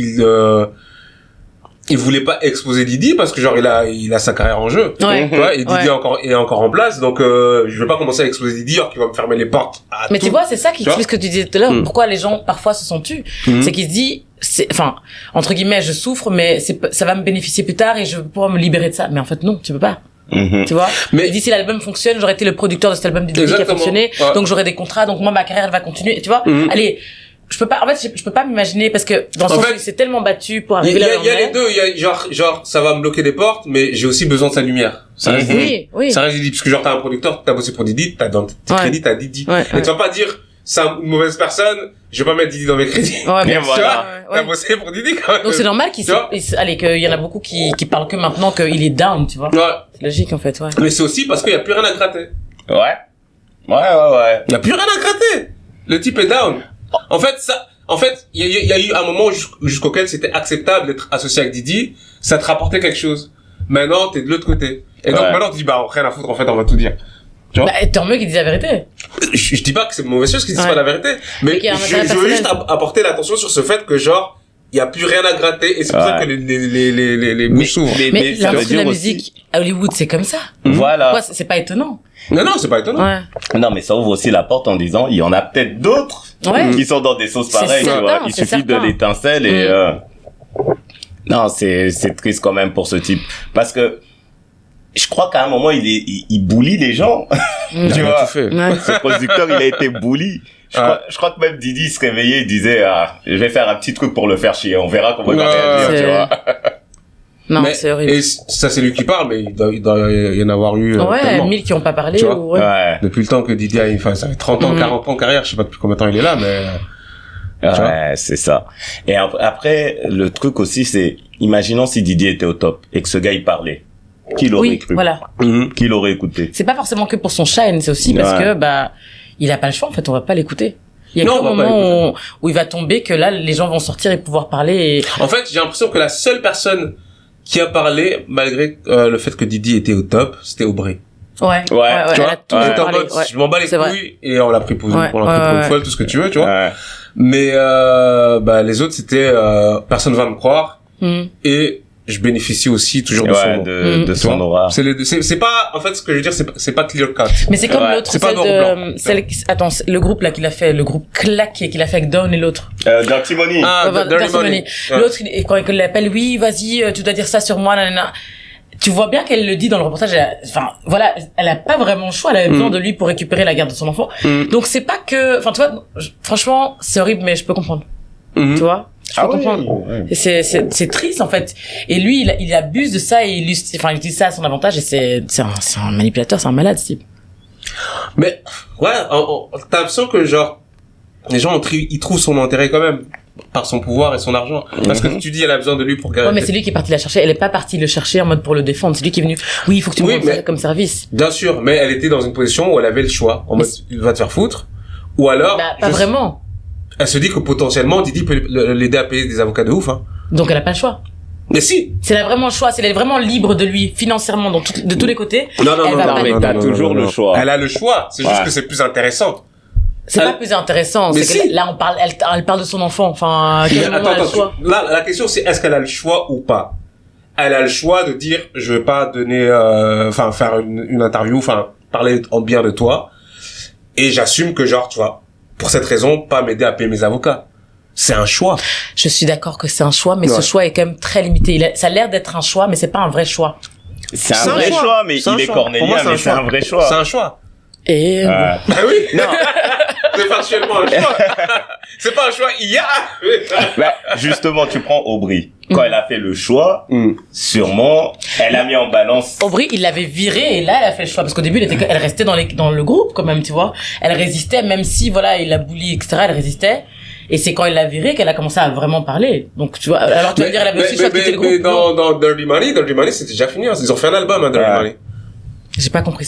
il voulait pas exposer Didi parce que genre il a sa carrière en jeu. Ouais. Tu vois, et Didi est encore en place, donc je vais pas commencer à exposer Didi alors qu'il va me fermer les portes à mais tout. Tu vois, c'est ça qui explique ce que tu disais tout à l'heure, pourquoi les gens parfois se sont tus. C'est qu'ils se disent enfin entre guillemets je souffre mais ça va me bénéficier plus tard et je vais pouvoir me libérer de ça, mais en fait non, tu peux pas. Tu vois, mais d'ici l'album fonctionne, j'aurais été le producteur de cet album du Didi qui a fonctionné, donc j'aurai des contrats, donc moi ma carrière elle va continuer, tu vois. Allez, je peux pas, en fait, je peux pas m'imaginer parce que dans son il s'est tellement battu pour arriver là où il y a les deux, il y a genre ça va me bloquer des portes, mais j'ai aussi besoin de sa lumière. Ça reste oui. Ça reste Didi, parce que genre t'as un producteur, t'as bossé pour Didi, t'as dans tes crédits, t'as Didi. Et tu vas pas dire c'est une mauvaise personne, je vais pas mettre Didi dans mes crédits. Ouais, bien sûr. T'as bossé pour Didi quand même. Donc c'est normal qu'il y en a beaucoup qui parlent que maintenant qu'il est down, tu vois. Ouais. C'est logique en fait, Mais c'est aussi parce qu'il y a plus rien à gratter. Ouais. Il y a plus rien à gratter. Le type est down. En fait, il y a eu un moment jusqu'auquel c'était acceptable d'être associé avec Didi, ça te rapportait quelque chose. Maintenant, t'es de l'autre côté. Et donc maintenant, tu dis, bah, rien à foutre, en fait, on va tout dire. Tu vois? Bah, tant mieux qu'ils disent la vérité. Je dis pas que c'est une mauvaise chose qu'ils disent pas la vérité, mais je veux juste apporter l'attention sur ce fait que, genre, il y a plus rien à gratter, et c'est pour ça que les bouches s'ouvrent. Mais l'industrie de la musique à Hollywood, c'est comme ça. Voilà. Pourquoi c'est pas étonnant? Non, c'est pas étonnant. Ouais. Non, mais ça ouvre aussi la porte en disant, il y en a peut-être d'autres qui sont dans des sauces pareilles, tu vois. Il suffit de l'étincelle et non, c'est triste quand même pour ce type. Parce que, je crois qu'à un moment, il bully les gens. Tu vois. Ce producteur, il a été bully. Je crois que même Didi se réveillait et disait, je vais faire un petit truc pour le faire chier. On verra comment il va réagir, tu vois. Non, c'est horrible. Et ça, c'est lui qui parle, mais il doit y en avoir eu, tellement. 1000 qui ont pas parlé, tu vois. Depuis le temps que Didi a, ça fait 30 ans, 40 ans de carrière, je sais pas depuis combien de temps il est là, mais, ouais, c'est ça. Et après, le truc aussi, c'est, imaginons si Didi était au top et que ce gars, il parlait. Qui l'aurait cru? Voilà. Qui l'aurait écouté? C'est pas forcément que pour son shine, c'est aussi parce que, il a pas le choix, en fait, on va pas l'écouter. Il y a qu'au moment où il va tomber que là, les gens vont sortir et pouvoir parler En fait, j'ai l'impression que la seule personne qui a parlé, malgré le fait que Didi était au top, c'était Aubrey. Ouais. Tu vois, elle a toujours parlé. Je m'en bats les couilles et on l'a pris pour une folle, tout ce que tu veux, tu vois. Mais les autres c'était personne va me croire et je bénéficie aussi toujours de son de son aura. C'est pas en fait ce que je veux dire c'est pas clear cut. Mais c'est comme l'autre attends, le groupe là qu'il a fait, le groupe claqué qu'il a fait avec Dawn et l'autre. Dirty Money. Dirty Money. L'autre quand il l'appelle, oui, vas-y, tu dois dire ça sur moi, nanana. Tu vois bien qu'elle le dit dans le reportage, elle a pas vraiment le choix, elle avait besoin de lui pour récupérer la garde de son enfant. Donc c'est pas que, tu vois, franchement, c'est horrible, mais je peux comprendre. Tu vois? Je peux comprendre. Ouais. C'est triste, en fait. Et lui, il abuse de ça et il utilise ça à son avantage et c'est un manipulateur, c'est un malade, ce type. Mais, ouais, t'as l'impression que, genre, les gens, ils trouvent son intérêt quand même. Par son pouvoir et son argent. Parce que tu dis, elle a besoin de lui pour Ouais, mais c'est lui qui est parti la chercher. Elle est pas partie le chercher en mode pour le défendre. C'est lui qui est venu. Oui, il faut que tu me rendes comme service. Bien sûr, mais elle était dans une position où elle avait le choix. En mode, il va te faire foutre. Ou alors. Pas vraiment. Elle se dit que potentiellement, Didi peut l'aider à payer des avocats de ouf, hein. Donc elle a pas le choix. Mais si! C'est vraiment le choix. Elle est vraiment libre de lui, financièrement, de tous les côtés. Non, mais t'as toujours le choix. Elle a le choix. C'est juste que c'est plus intéressant. C'est pas plus intéressant. C'est que là, elle parle de son enfant. Enfin, attends, là, la question, c'est est-ce qu'elle a le choix ou pas? Elle a le choix de dire, je vais pas donner, faire une interview, parler en bien de toi. Et j'assume que genre, tu vois, pour cette raison, pas m'aider à payer mes avocats. C'est un choix. Je suis d'accord que c'est un choix, mais ce choix est quand même très limité. Ça a l'air d'être un choix, mais c'est pas un vrai choix. C'est un vrai choix, mais il est cornélien, mais c'est un vrai choix. C'est un choix. Et bah oui. Non. C'est factuellement un choix. C'est pas un choix justement, tu prends Aubry. Quand elle a fait le choix, sûrement, elle a mis en balance. Aubry, il l'avait virée et là, elle a fait le choix. Parce qu'au début, elle restait dans le groupe quand même, tu vois. Elle résistait, même si, voilà, il la bully, etc., elle résistait. Et c'est quand elle l'a virée qu'elle a commencé à vraiment parler. Donc, tu vois, alors tu vas me dire, elle avait aussi choix de quitter le groupe. Mais dans Dirty Money, c'était déjà fini, hein. Ils ont fait un album, Dirty Money. J'ai pas compris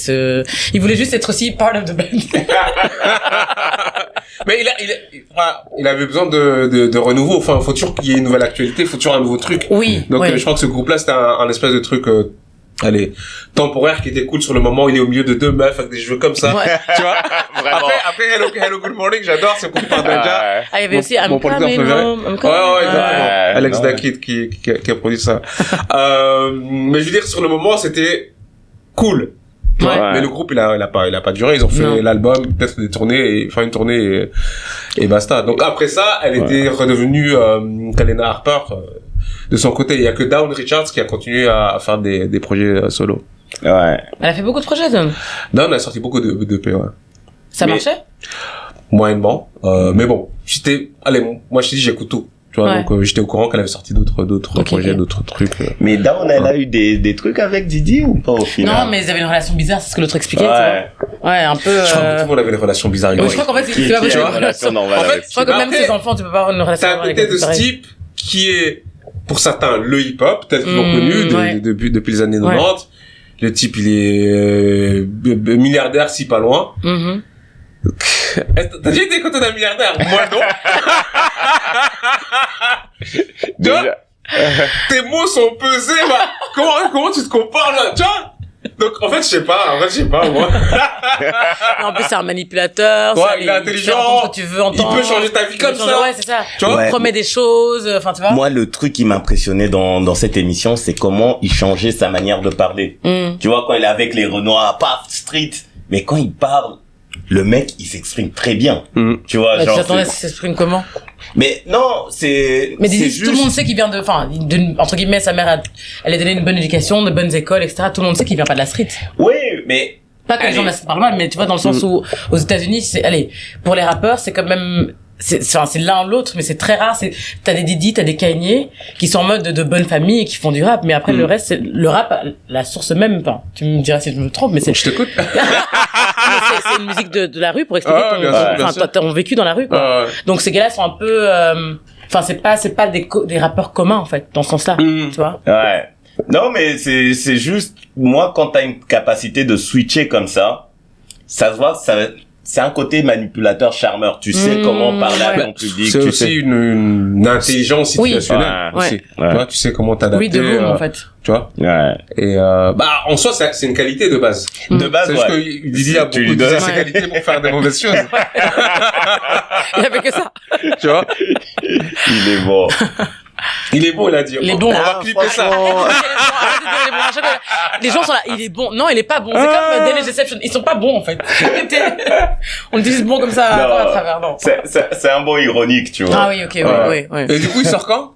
il voulait juste être aussi part of the band. Mais il avait besoin de renouveau. Enfin, faut toujours qu'il y ait une nouvelle actualité, faut toujours un nouveau truc. Oui. Donc, je crois que ce groupe-là, c'était un espèce de truc, temporaire qui était cool sur le moment où il est au milieu de deux meufs avec des cheveux comme ça. Ouais. Tu vois? Vraiment. Après, Hello Good Morning, j'adore ce groupe par Daja. Il y avait aussi I'm Coming Home. Ouais, exactement. Alex Dakid qui a produit ça. Mais je veux dire, sur le moment, c'était cool. Ouais. Mais le groupe, il a pas duré. Ils ont fait l'album, peut-être une tournée et basta. Donc après ça, elle était redevenue, Kalena Harper, de son côté. Il y a que Dawn Richards qui a continué à faire des projets solo. Ouais. Elle a fait beaucoup de projets, Dawn. Dawn a sorti beaucoup de EP, ouais. Ça marchait? Moyennement. Mais bon, moi je te dis, j'écoute tout. Tu vois, donc j'étais au courant qu'elle avait sorti d'autres projets, d'autres trucs. Mais Dawn, elle a eu des trucs avec Didi ou pas au final? Non, mais ils avaient une relation bizarre, c'est ce que l'autre expliquait. Ouais, un peu. Je crois que tout le monde avait des relations bizarres avec Je crois qu'en fait, c'est pas possible. Je crois que même ses enfants, tu peux pas avoir une relation avec. T'as un côté de ce type qui est, pour certains, le hip-hop, peut-être qu'ils l'ont connu depuis les années 90. Le type, il est milliardaire, si pas loin. T'as déjà été côté d'un milliardaire? Moi, non. Déjà. Tes mots sont pesés, comment tu te compares, là? Tu vois? Donc, en fait, je sais pas, moi. En plus, c'est un manipulateur. Il est intelligent. Tu veux entendre. Il peut changer ta vie comme ça. Ouais, c'est ça. Tu vois? Il promet des choses, tu vois. Moi, le truc qui m'impressionnait dans cette émission, c'est comment il changeait sa manière de parler. Tu vois, quand il est avec les Renois, paf, street. Mais quand il parle, le mec, il s'exprime très bien. Tu vois, genre. Tu t'attendais à ce qu'il s'exprime comment? Mais non, mais juste... tout le monde sait qu'il vient entre guillemets, sa mère elle a donné une bonne éducation, de bonnes écoles, etc. Tout le monde sait qu'il vient pas de la street. Oui, mais... Pas que les gens de la street parlent mal, mais tu vois, dans le sens où, aux États-Unis, pour les rappeurs, c'est quand même, c'est l'un ou l'autre, mais c'est très rare. T'as des Didi, t'as des Kanye, qui sont en mode de bonne famille et qui font du rap, mais après, le reste, le rap, la source même, tu me diras si je me trompe, mais c'est... Je t'écoute. C'est une musique de la rue pour expliquer ton vécu dans la rue, quoi. Donc ces gars-là sont un peu, c'est pas des rappeurs communs, en fait, dans ce sens-là, tu vois. Ouais. Non, mais c'est juste, moi, quand t'as une capacité de switcher comme ça se voit, c'est un côté manipulateur, charmeur. Tu sais comment parler à ton public. C'est aussi une intelligence situationnelle. Oui. Aussi. Tu vois, tu sais comment t'adapter. Oui, de room, en fait. Tu vois. Et en soi, c'est une qualité de base. De base, c'est juste que Didi a beaucoup de ses qualités pour faire des mauvaises choses. Il avait que ça. Tu vois. Il est bon. Il est bon, il a dit. Il est bon. On va clipper ça. Les gens sont là, il est bon. Non, il est pas bon. C'est comme Daily Deception. Ils sont pas bons, en fait. On utilise bon comme ça à travers. Non. C'est un bon ironique, tu vois. Ah oui, ok, oui. Et du coup, il sort quand?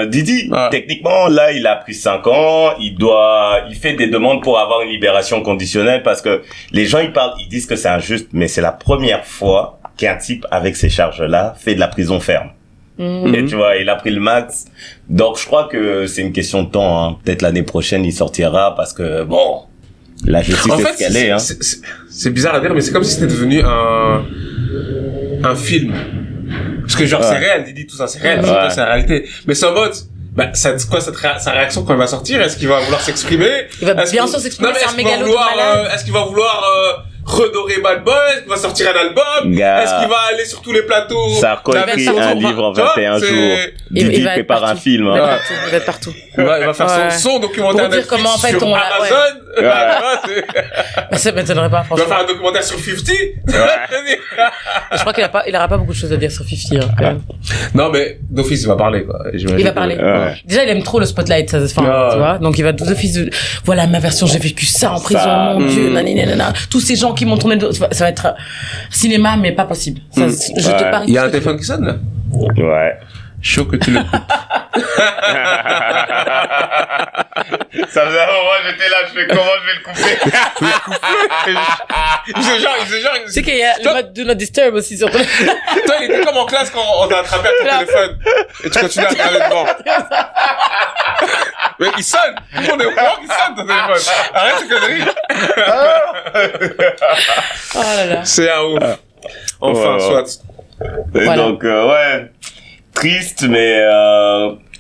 Didi, techniquement, là, il a pris 5 ans. Il fait des demandes pour avoir une libération conditionnelle parce que les gens, ils disent que c'est injuste, mais c'est la première fois qu'un type avec ces charges-là fait de la prison ferme. Et tu vois, il a pris le max. Donc, je crois que c'est une question de temps, hein. Peut-être l'année prochaine, il sortira parce que, bon, la justice est ce qu'elle est, hein. C'est bizarre à dire, mais c'est comme si c'était devenu un film. Parce que genre, c'est réel, Didi, tout ça, c'est réel, c'est la réalité. Mais c'est en mode, ça dit quoi, sa réaction quand il va sortir? Est-ce qu'il va vouloir s'exprimer? Il va bien sûr s'exprimer, c'est un mégalo de malade. Est-ce qu'il va vouloir, redorer Bad Boy? Est-ce qu'il va sortir un album? Est-ce qu'il va aller sur tous les plateaux? Ça a coécrit un livre en 21 jours. Didi prépare un film. Il va être partout. Il va faire son documentaire pour dire comment, en fait, sur Amazon. Ça m'étonnerait pas, franchement. Il va faire un documentaire sur 50. Je crois qu'il aura pas beaucoup de choses à dire sur 50, hein, quand même. Non, mais d'office, il va parler, quoi. Il va parler. Déjà, il aime trop le spotlight, ça, tu vois. Donc, il va d'office voilà ma version, j'ai vécu ça en prison, mon Dieu, nanana. Tous ces gens qui m'ont tourné ça va être cinéma, mais pas possible. Ça, je te parie. Il y a un téléphone qui sonne, là? Ouais. Chaud que tu le coupes. Ça faisait un moment, j'étais là, je fais comment je vais le couper? Il faisait genre. Tu sais qu'il y a le mode Do Not Disturb aussi sur ton téléphone. Toi, il était comme en classe quand on t'a attrapé à ton téléphone. Et tu continues à regarder devant. Mais il sonne. Tout le monde est au courant qu'il sonne ton téléphone. Arrête ces conneries. Oh là là. C'est un ouf. Enfin, soit. Et voilà. Donc, triste, mais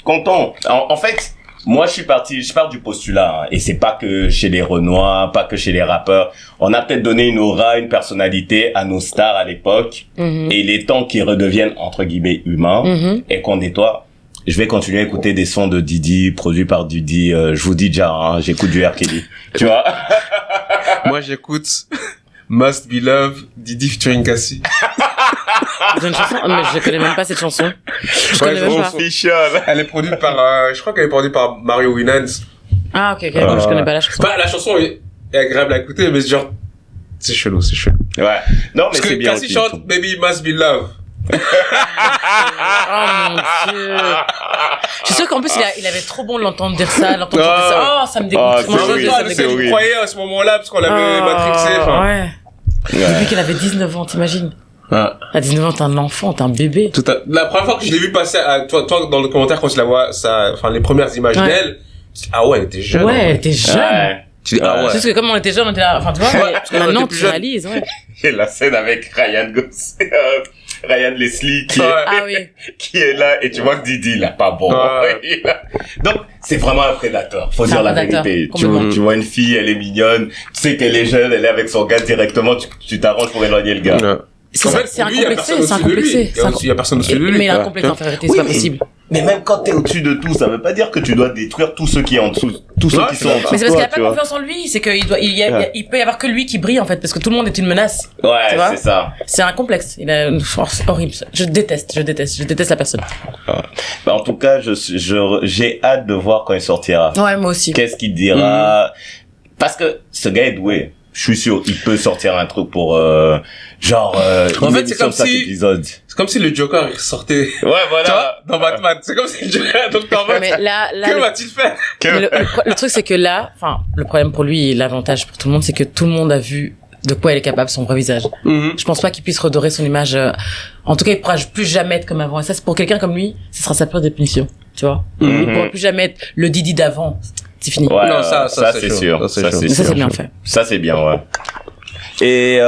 content. En fait, moi, je pars du postulat, hein, et c'est pas que chez les Renois, pas que chez les rappeurs. On a peut-être donné une aura, une personnalité à nos stars à l'époque, et il est temps qu'ils redeviennent, entre guillemets, humains, et qu'on nettoie. Je vais continuer à écouter des sons de Didi, produits par Didi. Je vous dis déjà, hein, j'écoute du R. Kelly. Tu vois? Moi, j'écoute Must Be Love, Didi featuring Cassie. C'est une chanson, mais je connais même pas cette chanson. Je connais même pas. Elle est produite par, je crois qu'elle est produite par Mario Winans. Ah, ok. Je connais pas la chanson. La chanson est agréable à écouter, mais genre, c'est chelou. Ouais. Non, mais c'est bien. Parce que Cassie chante Baby Must Be Love. Oh mon Dieu. Je suis sûr qu'en plus il avait trop bon de l'entendre dire ça, chanter ça. Oh, ça me dégoûte. C'est vous croyez à ce moment-là parce qu'on l'avait matrixé. Ouais. Depuis qu'elle avait 19 ans, t'imagines? À 19 ans, t'es un enfant, t'es un bébé. La première fois que je l'ai vu passer toi dans le commentaire quand tu la vois, les premières images d'elle, ah ouais, elle était jeune. Ouais, elle était jeune. Tu dis, ah ouais. C'est parce que comme on était jeune, on était là, enfin, tu vois, maintenant tu réalises, ouais. Et la scène avec Ryan Leslie qui est là, et tu vois que Didi, il a pas bon. Donc, c'est vraiment un prédateur. Faut dire la vérité. Tu vois une fille, elle est mignonne, tu sais qu'elle est jeune, elle est avec son gars directement, tu t'arranges pour éloigner le gars. C'est incomplexé. Il y a personne au-dessus de lui. Mais il est incomplexé en vérité, c'est pas possible. Mais même quand t'es au-dessus de tout, ça veut pas dire que tu dois détruire tous ceux qui sont en dessous. Tous ceux qui sont en dessous. Mais c'est parce qu'il a pas confiance en lui, c'est qu'il peut y avoir que lui qui brille, en fait, parce que tout le monde est une menace. Ouais, c'est ça. C'est un complexe. Il a une force horrible. Je déteste la personne. En tout cas, j'ai hâte de voir quand il sortira. Ouais, moi aussi. Qu'est-ce qu'il dira? Parce que ce gars est doué. Je suis sûr, il peut sortir un truc pour, en fait, c'est comme si le Joker sortait. Ouais, voilà. Tu vois, dans Batman. C'est comme si le Joker, donc mais là, que va-t-il faire? Le truc, c'est que là, le problème pour lui et l'avantage pour tout le monde, c'est que tout le monde a vu de quoi il est capable, son vrai visage. Je pense pas qu'il puisse redorer son image. En tout cas, il pourra plus jamais être comme avant. Et ça, c'est pour quelqu'un comme lui, ce sera sa pure définition. Tu vois? Il pourra plus jamais être le Didi d'avant. C'est fini. Ouais, non, ça c'est sûr. Ça, c'est bien fait. Ça, c'est bien, ouais. Et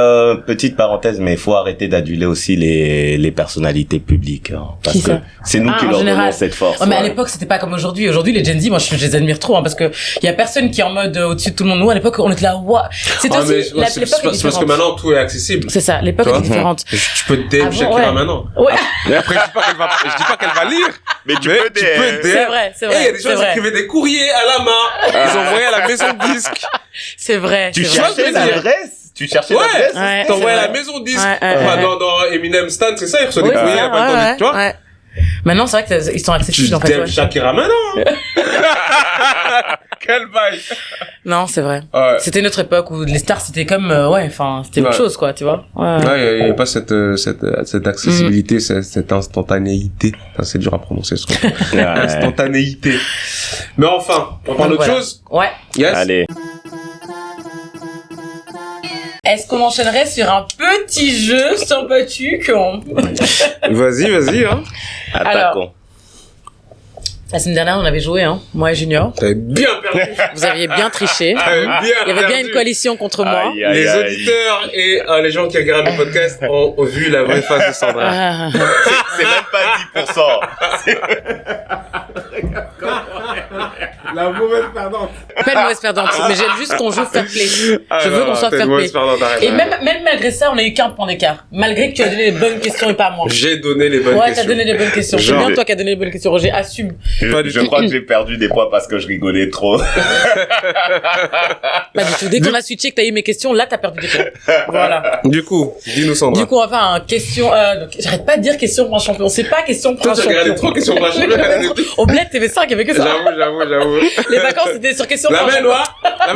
petite parenthèse, mais il faut arrêter d'aduler aussi les personnalités publiques, hein, parce que c'est nous qui leur donnons cette force. Ouais, mais à l'époque c'était pas comme aujourd'hui. Aujourd'hui les Gen Z, moi je les admire trop, hein, parce que il y a personne qui est en mode au-dessus de tout le monde. Nous à l'époque on était là, waouh. C'est aussi l'époque c'est parce que maintenant tout est accessible. C'est ça, l'époque était différente. Tu peux te DM Shakira maintenant. Ouais. Mais après je dis pas qu'elle va lire, mais tu peux DM. C'est vrai. Il y a des gens qui écrivaient des courriers à la main. Ils envoyaient à la maison de disque. C'est vrai. Tu cherchais l'adresse. Tu cherchais l'adresse. Ouais, t'envoyais à la maison de disque. Dans Eminem Stan, c'est ça, ils reçoivent des courriers, il y a pas le temps de, tu vois. Maintenant, c'est vrai qu'ils sont accessibles, en fait. Tu Shakira maintenant. Quel bail. Non, c'est vrai. Ouais. C'était une autre époque où les stars, c'était comme, c'était autre chose, quoi, tu vois. Ouais, il y a pas cette accessibilité, cette instantanéité. Enfin, c'est dur à prononcer, ce truc. Instantanéité. Mais enfin, on parle d'autre chose? Ouais. Yes. Allez. Est-ce qu'on enchaînerait sur un petit jeu sympathique? Vas-y, hein. Attaquons. Alors, la semaine dernière, on avait joué, hein, moi et Junior. T'avais bien perdu. Vous aviez bien triché. Il y avait bien une coalition contre moi. Les auditeurs et les gens qui regardent le podcast ont vu la vraie face de Sandra. C'est même pas 10%. La mauvaise perdante. Pas une mauvaise perdante, mais j'aime juste qu'on joue fair play. Je veux qu'on soit fair play. Et même malgré ça, on a eu qu'un point d'écart. Malgré que tu as donné les bonnes questions et pas moi. J'ai donné les bonnes questions. Ouais, t'as donné les bonnes questions. C'est bien toi qui as donné les bonnes questions, Roger. Assume. Je crois que j'ai perdu des points parce que je rigolais trop. Pas du tout. Dès qu'on a switché que t'as eu mes questions, là t'as perdu des points. Voilà. Du coup, dis-nous Sandra. Du coup, on va faire un question. J'arrête pas de dire question pour un champion. C'est pas question pour un champion. Toi, tu regardais trop question pour un champion. Au bled TV5, il y avait que ça. J'avoue. Les vacances c'était sur question pour un champion. La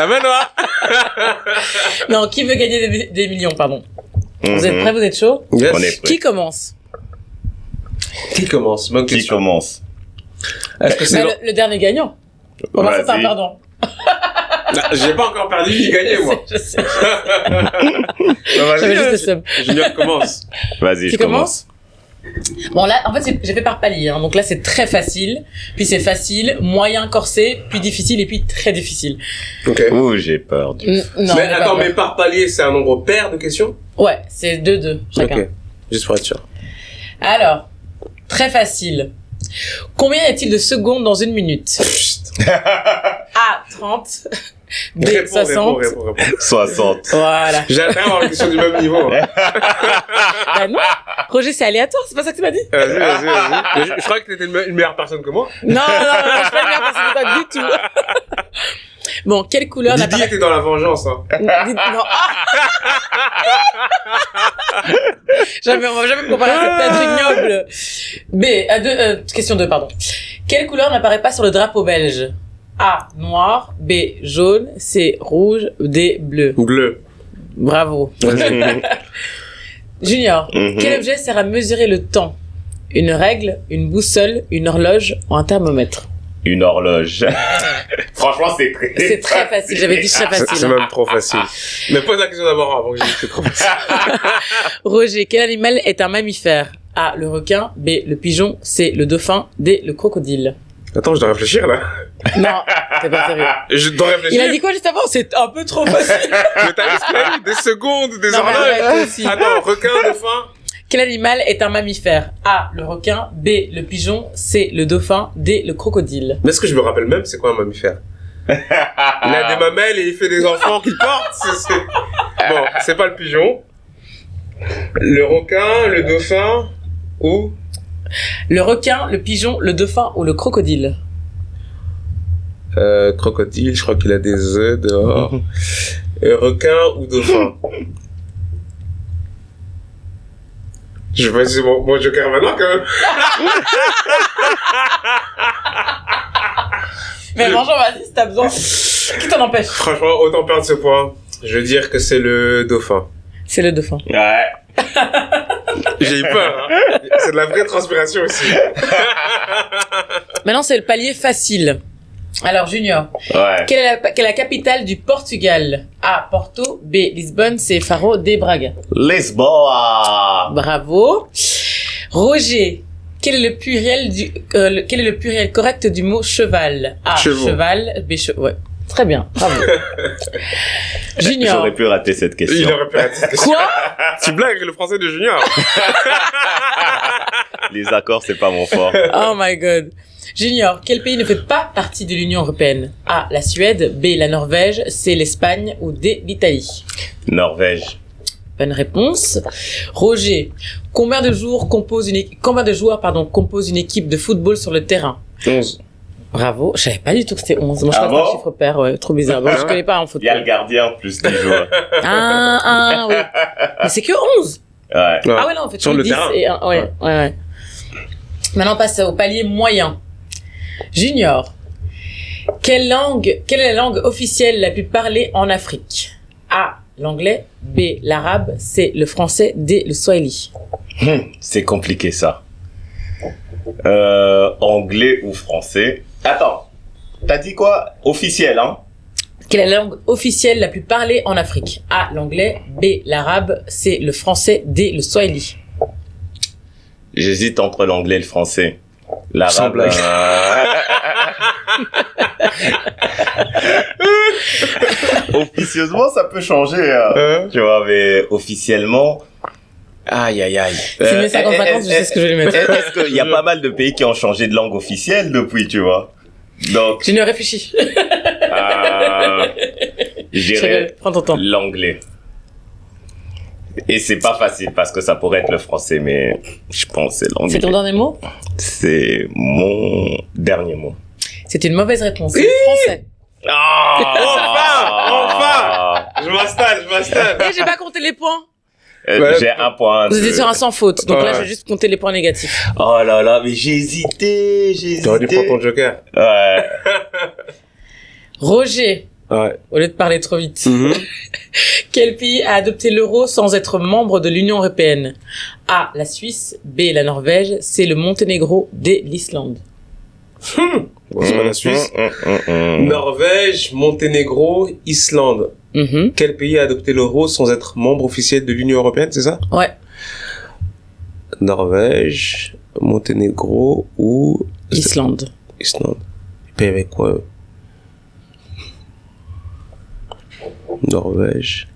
main noire. Non, qui veut gagner des millions, pardon. Vous êtes prêts, vous êtes chaud? Yes. On est prêts. Qui commence? Bonne question. Qui commence? Est-ce que c'est le dernier gagnant? On va faire un pardon. J'ai pas encore perdu ni gagné, moi. Je sais. J'avais juste le seum. Junior commence. Vas-y, je commence. Bon là, en fait, j'ai fait par palier, hein. Donc là, c'est très facile, puis c'est facile, moyen corsé, puis difficile et puis très difficile. Ok. Ouh, j'ai peur. Non. Mais attends, mais par palier, c'est un nombre pair de questions? Ouais, c'est 2-2 chacun. Ok. Juste pour être sûr. Alors, très facile. Combien y a-t-il de secondes dans une minute? A, 30. B, 60. Réponds. 60. Voilà. J'attends avoir une question du même niveau. Bah non. Roger, c'est aléatoire, c'est pas ça que tu m'as dit? Vas-y. Je crois que t'étais une meilleure personne que moi. Non, je suis pas une meilleure personne que toi du tout. Bon, quelle couleur Didi était dans la vengeance, hein. Non. On va jamais me comparer à cet ignoble. B, question 2, pardon. Quelle couleur n'apparaît pas sur le drapeau belge? A, noir. B, jaune. C, rouge. D, bleu. Bleu. Bravo. Junior, quel objet sert à mesurer le temps? Une règle, une boussole, une horloge ou un thermomètre? Une horloge. Franchement, c'est très facile. J'avais dit très facile. C'est même trop facile. Mais pose la question d'abord avant que je dise que c'est trop facile. Roger, quel animal est un mammifère? A, le requin. B, le pigeon. C, le dauphin. D, le crocodile. Attends, je dois réfléchir, là. Non, t'es pas sérieux. Je dois réfléchir. Il a dit quoi juste avant? C'est un peu trop facile. Mais t'as vu ce qu'il a dit? Des secondes, des horloges. Attends, requin, dauphin. Quel animal est un mammifère? A, le requin. B, le pigeon. C, le dauphin. D, le crocodile. Mais est-ce que je me rappelle même c'est quoi un mammifère? Il a des mamelles et il fait des enfants qu'il porte. Bon, c'est pas le pigeon. Le requin, le dauphin ou... Le requin, le pigeon, le dauphin ou le crocodile? Crocodile, je crois qu'il a des œufs dehors. Requin ou dauphin? Je vais essayer mon joker maintenant, quand même. Mais franchement, vas-y, si t'as besoin. Qui t'en empêche? Franchement, autant perdre ce point. Je veux dire que c'est le dauphin. C'est le dauphin. Ouais. J'ai eu peur, hein. C'est de la vraie transpiration aussi. Maintenant, c'est le palier facile. Alors, Junior. Ouais. Quelle est la capitale du Portugal? A, Porto. B, Lisbonne. C, Faro. D, Braga. Lisboa. Bravo. Roger. Quel est le pluriel correct du mot cheval? A, Chevaux. cheval. B, ouais. Très bien, bravo. Junior. J'aurais pu rater cette question. Il aurait pu rater cette question. Quoi? Tu blagues le français de Junior. Les accords, c'est pas mon fort. Oh my god. Junior, quel pays ne fait pas partie de l'Union européenne? A, la Suède, B, la Norvège, C, l'Espagne ou D, l'Italie? Norvège. Bonne réponse. Roger, combien de joueurs composent une équipe de football sur le terrain? 11. Bravo. Je savais pas du tout que c'était 11. Moi, je crois que c'est un chiffre pair, ouais. Trop bizarre. Bon, je connais pas en football. Il y a le gardien plus les joueurs. Oui. Mais c'est que 11. Ouais. Ah ouais, non, en fait, sur le 10 terrain. et 1. Ouais. Maintenant, on passe au palier moyen. Junior. Quelle est la langue officielle la plus parlée en Afrique? A, l'anglais, B, l'arabe, C, le français, D, le swahili. C'est compliqué ça. Anglais ou français? Attends. T'as dit quoi? Officiel, hein? Quelle est la langue officielle la plus parlée en Afrique? A, l'anglais, B, l'arabe, C, le français, D, le swahili. J'hésite entre l'anglais et le français. Sans L'arabe. blague. Officieusement, ça peut changer. Tu vois, mais officiellement. Aïe. C'est mes 50-50, je sais ce que je vais lui mettre. Est-ce qu'il y a pas mal de pays qui ont changé de langue officielle depuis, tu vois? Donc. Junior, réfléchis. J'irais Prends ton temps. l'anglais. Et c'est pas facile parce que ça pourrait être le français, mais je pense que c'est l'anglais. C'est ton dernier mot? C'est mon dernier mot. C'est une mauvaise réponse. C'est le français. Enfin! Je m'installe. Et j'ai pas compté les points. J'ai un point. Vous étiez sur un sans faute. Donc là, Ouais. je vais juste compter les points négatifs. Oh là là, mais j'ai hésité. T'aurais dû prendre ton joker. Ouais. Roger, Ouais. au lieu de parler trop vite, Mhm. quel pays a adopté l'euro sans être membre de l'Union européenne? A, la Suisse, B, la Norvège, C, le Monténégro, D, l'Islande. Bon, c'est pas la Suisse. Norvège, Monténégro, Islande. Mhm. Quel pays a adopté l'euro sans être membre officiel de l'Union européenne, c'est ça? Ouais. Norvège, Monténégro ou Islande. Islande. Ils payent avec quoi eux? Norvège.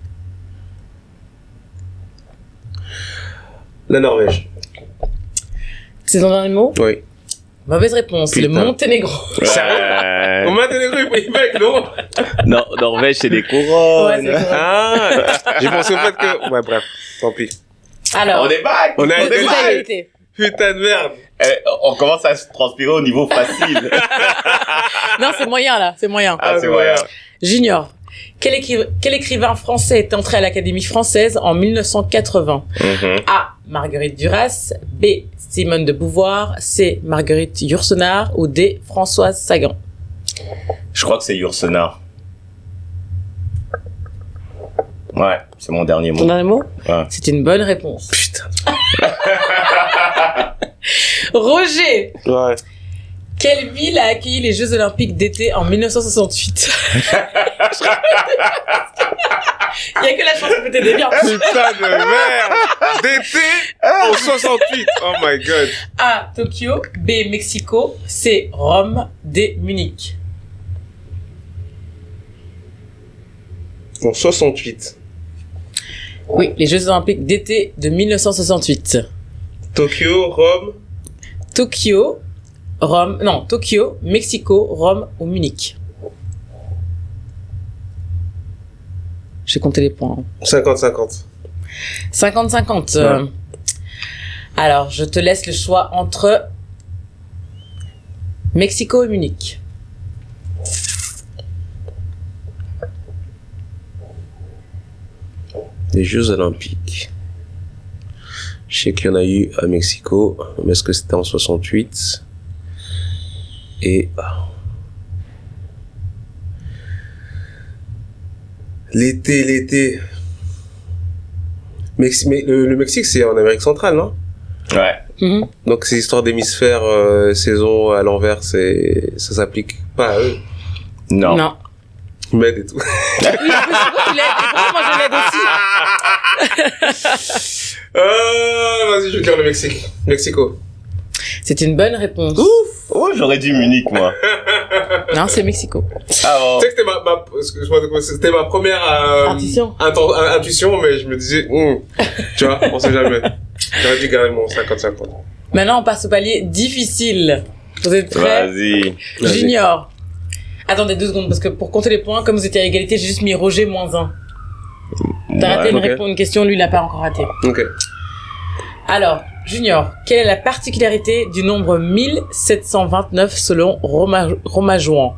La Norvège. C'est ton dernier mot? Oui. Mauvaise réponse. C'est le Putain. Monténégro. Au Monténégro, ils payent avec l'euro. Non, Norvège, c'est des couronnes. Ouais, c'est quoi? Ah, j'ai pensé au fait que... Ouais, bref, tant pis. Alors, On est back. On a vous été êtes à mal. égalité. Putain de merde. On commence à se transpirer au niveau facile. Non, c'est moyen là. C'est moyen. Ah, c'est vrai. Junior. Quel écrivain français est entré à l'Académie française en 1980? A. Marguerite Duras. B. Simone de Beauvoir. C. Marguerite Yourcenar. Ou D. Françoise Sagan. Je crois que c'est Yourcenar. Ouais, c'est mon dernier Ton mot. dernier mot? Ouais. C'est une bonne réponse. Putain. Roger. Ouais. Quelle ville a accueilli les Jeux Olympiques d'été en 1968? Il y a que la chance qui peut t'aider bien. Putain de merde. D'été en 68. Oh my god. A. Tokyo. B. Mexico. C. Rome. D. Munich. En 68. Oui, les Jeux Olympiques d'été de 1968. Tokyo, Rome. Tokyo, Mexico, Rome ou Munich. J'ai compté les points. 50-50. 50-50. Ouais. Alors, je te laisse le choix entre Mexico et Munich. Les Jeux Olympiques. Je sais qu'il y en a eu à Mexico, mais est-ce que c'était en 68? Et... L'été. Mais le Mexique, c'est en Amérique centrale, non? Ouais. Mhm. Donc ces histoires d'hémisphère, saison à l'envers, ça s'applique pas à eux. Non. Non. Ils m'aident et tout. Oui, pourquoi tu l'aides? Et pourquoi moi je l'aide aussi? Vas-y, je vais dire le Mexique. Mexico. C'est une bonne réponse. Oh, j'aurais dit Munich, moi. Non, c'est Mexico. Ah bon. Tu sais que c'était ma première intuition, mais je me disais, tu vois, on sait jamais. J'aurais dû garder mon 50-50. Maintenant, on passe au palier difficile. Vous êtes prêts? Vas-y. Junior. Attendez 2 secondes, parce que pour compter les points, comme vous étiez à égalité, j'ai juste mis Roger -1. T'as raté une question, lui, il l'a pas encore raté. Ok. Alors, Junior, quelle est la particularité du nombre 1729 selon Romajan?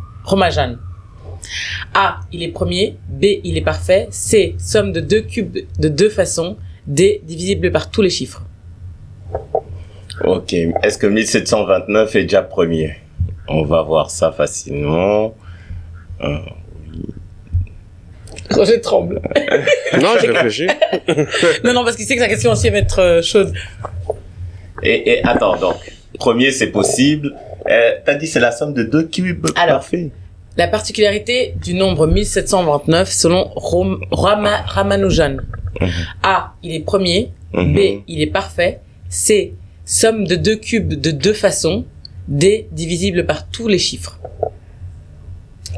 A, il est premier. B, il est parfait. C, somme de 2 cubes de 2 façons. D, divisible par tous les chiffres. Ok. Est-ce que 1729 est déjà premier? On va voir ça facilement. Roger tremble. Non, j'ai réfléchi. non, parce qu'il sait que sa question aussi va être chaude. Et attends, donc, premier, c'est possible. T'as dit c'est la somme de 2 cubes. Alors, parfait. La particularité du nombre 1729 selon Ramanujan. A, il est premier. B, il est parfait. C, somme de 2 cubes de 2 façons. D, divisible par tous les chiffres.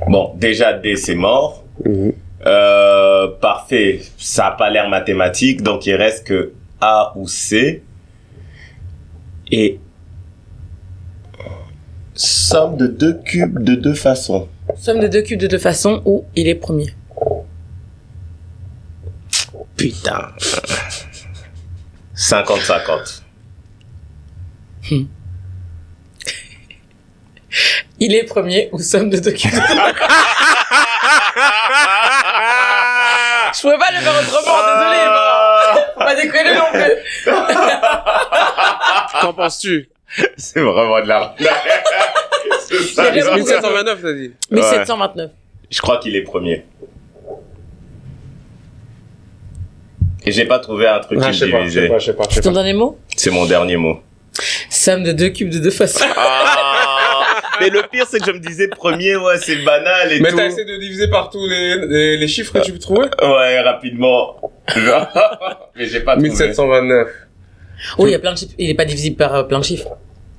Bon, déjà, D, c'est mort. Parfait, ça a pas l'air mathématique, donc il reste que A ou C. Et somme de 2 cubes de 2 façons. Somme de 2 cubes de 2 façons où il est premier. Putain. 50-50. Il est premier ou somme de 2 cubes de 2 façons. Je pouvais pas le faire autrement, désolé. Faut pas déconner non plus. Qu'en penses-tu? C'est vraiment de la... C'est ça. 1729, t'as dit. 1729. Je crois qu'il est premier. Et j'ai pas trouvé un truc qui divisait. Je sais pas. C'est ton dernier mot? C'est mon dernier mot. Somme de 2 cubes de 2 façons. Mais le pire, c'est que je me disais premier, ouais, c'est banal et mais tout. Mais t'as essayé de diviser par tous les chiffres que tu peux trouver? Ouais, rapidement. Mais j'ai pas trouvé. 1729. Oui, il y a plein de chiffres. Il est pas divisible par plein de chiffres.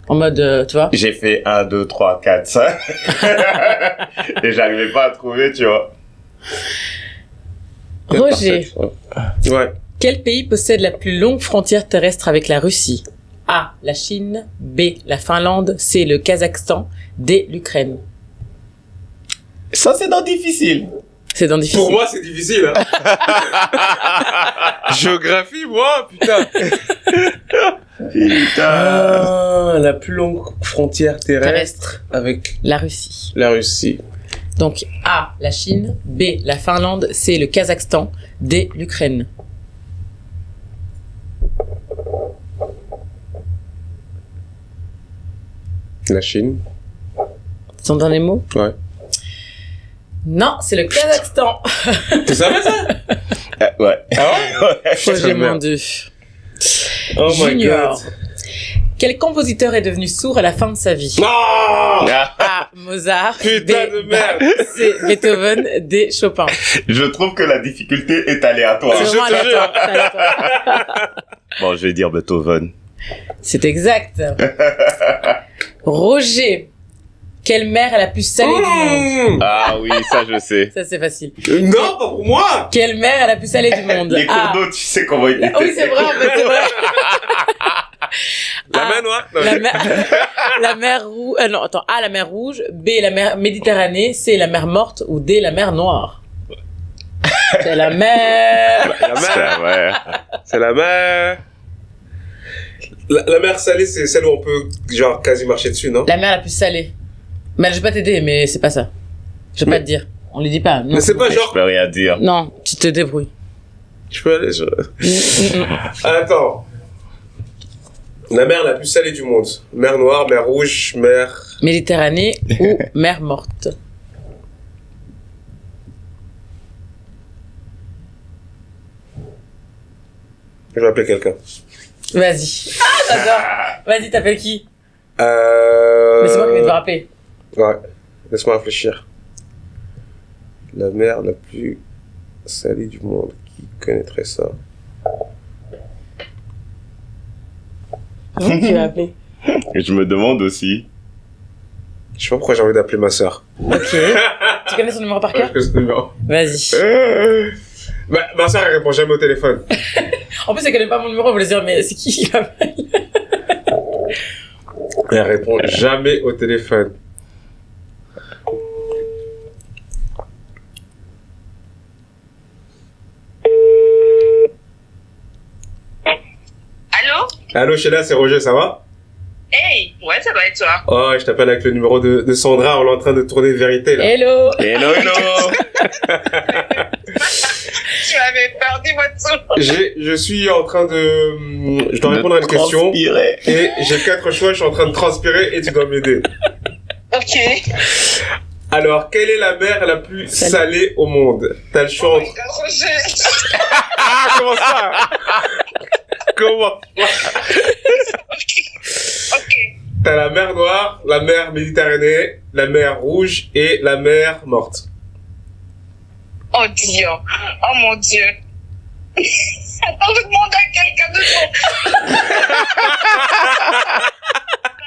En mode, tu vois. J'ai fait 1, 2, 3, 4, 5. Et j'arrivais pas à trouver, tu vois. Roger. Ouais. Quel pays possède la plus longue frontière terrestre avec la Russie? A, la Chine. B, la Finlande. C, le Kazakhstan. D, l'Ukraine. Ça, c'est dans difficile. C'est dans difficile. Pour moi, c'est difficile. Hein. Géographie, moi, putain. La plus longue frontière terrestre avec la Russie. La Russie. Donc A, la Chine. B, la Finlande. C, le Kazakhstan. D, l'Ukraine. La Chine. Son dernier mot? Ouais. Non, c'est le Kazakhstan. Tu savais ça? Ouais. Ah ouais? J'ai mendu. Oh Junior. My God. Quel compositeur est devenu sourd à la fin de sa vie? Non! A, Mozart. Putain de merde. C, Beethoven. D, Chopin. Je trouve que la difficulté est aléatoire. C'est vraiment aléatoire. Bon, je vais dire Beethoven. C'est exact. Roger. Quelle mer est la plus salée du monde? Ah oui, ça je sais. Ça c'est facile. Non, pas pour moi. Quelle mer est la plus salée du monde? Les cours d'eau, tu sais comment ils étaient. Oui, c'est vrai, en fait, c'est vrai. La mer Noire. La mer rouge. Non, attends. A, la mer Rouge. B, la mer Méditerranée. C, la mer Morte. Ou D, la mer Noire. C'est la mer. C'est la mer. La mer salée, c'est celle où on peut, genre, quasi marcher dessus, non? La mer la plus salée. Mais je vais pas t'aider, mais c'est pas ça. Je vais pas te dire. On lui dit pas. Non. Mais c'est pas genre... Je peux rien dire. Non, tu te débrouilles. Je peux aller sur... Attends. La mer la plus salée du monde. Mer Noire, mer Rouge, mer... Méditerranée ou mer Morte. Je vais appeler quelqu'un. Vas-y. Ah, j'adore. Vas-y, t'appelles qui? Mais c'est moi qui vais te rappeler. Ouais. Laisse-moi réfléchir. La mer la plus salée du monde. Qui connaîtrait ça? Qui vas appeler? Et je me demande aussi. Je sais pas pourquoi j'ai envie d'appeler ma sœur. Ok. Tu connais son numéro par cœur? Je connais son numéro. Vas-y. Ma sœur, elle répond jamais au téléphone. En plus, elle connaît pas mon numéro, elle voulait dire, mais c'est qui m'appelle? Elle répond jamais au téléphone. Allô? Allô, Sheila, c'est Roger, ça va? Hey, ouais, ça va et toi? Oh, je t'appelle avec le numéro de Sandra, on est en train de tourner Vérité, là. Hello. Hello. Tu m'avais peur, dis-moi tout. Je suis en train de... Je dois répondre à une question. Et j'ai 4 choix, je suis en train de transpirer et tu dois m'aider. Ok. Alors, quelle est la mer la plus salée au monde? T'as le choix entre... Roger. Ah, comment ça? Comment? Ok. T'as la mer Noire, la mer Méditerranée, la mer Rouge et la mer Morte. Oh Dieu. Oh mon Dieu. Attends, je demande à quelqu'un de son.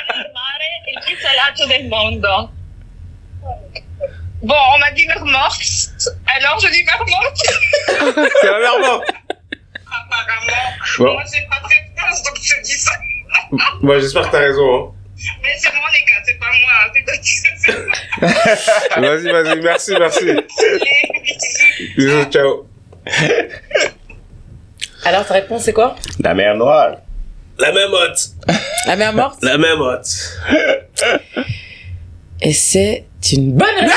Il mare il più salato del mondo. Bon, on m'a dit mer morte. Alors je dis mer morte. C'est la mer Morte. Apparemment. Bon. Moi, j'ai pas très peur, donc je dis ça. Moi, j'espère que t'as raison, hein. Mais c'est mon écart, c'est pas moi. C'est toi. Vas-y, merci. Bisous, ciao. Alors, ta réponse, c'est quoi? La mer Noire. La mer Morte. La mer morte? La mer Morte. Et c'est une bonne réponse.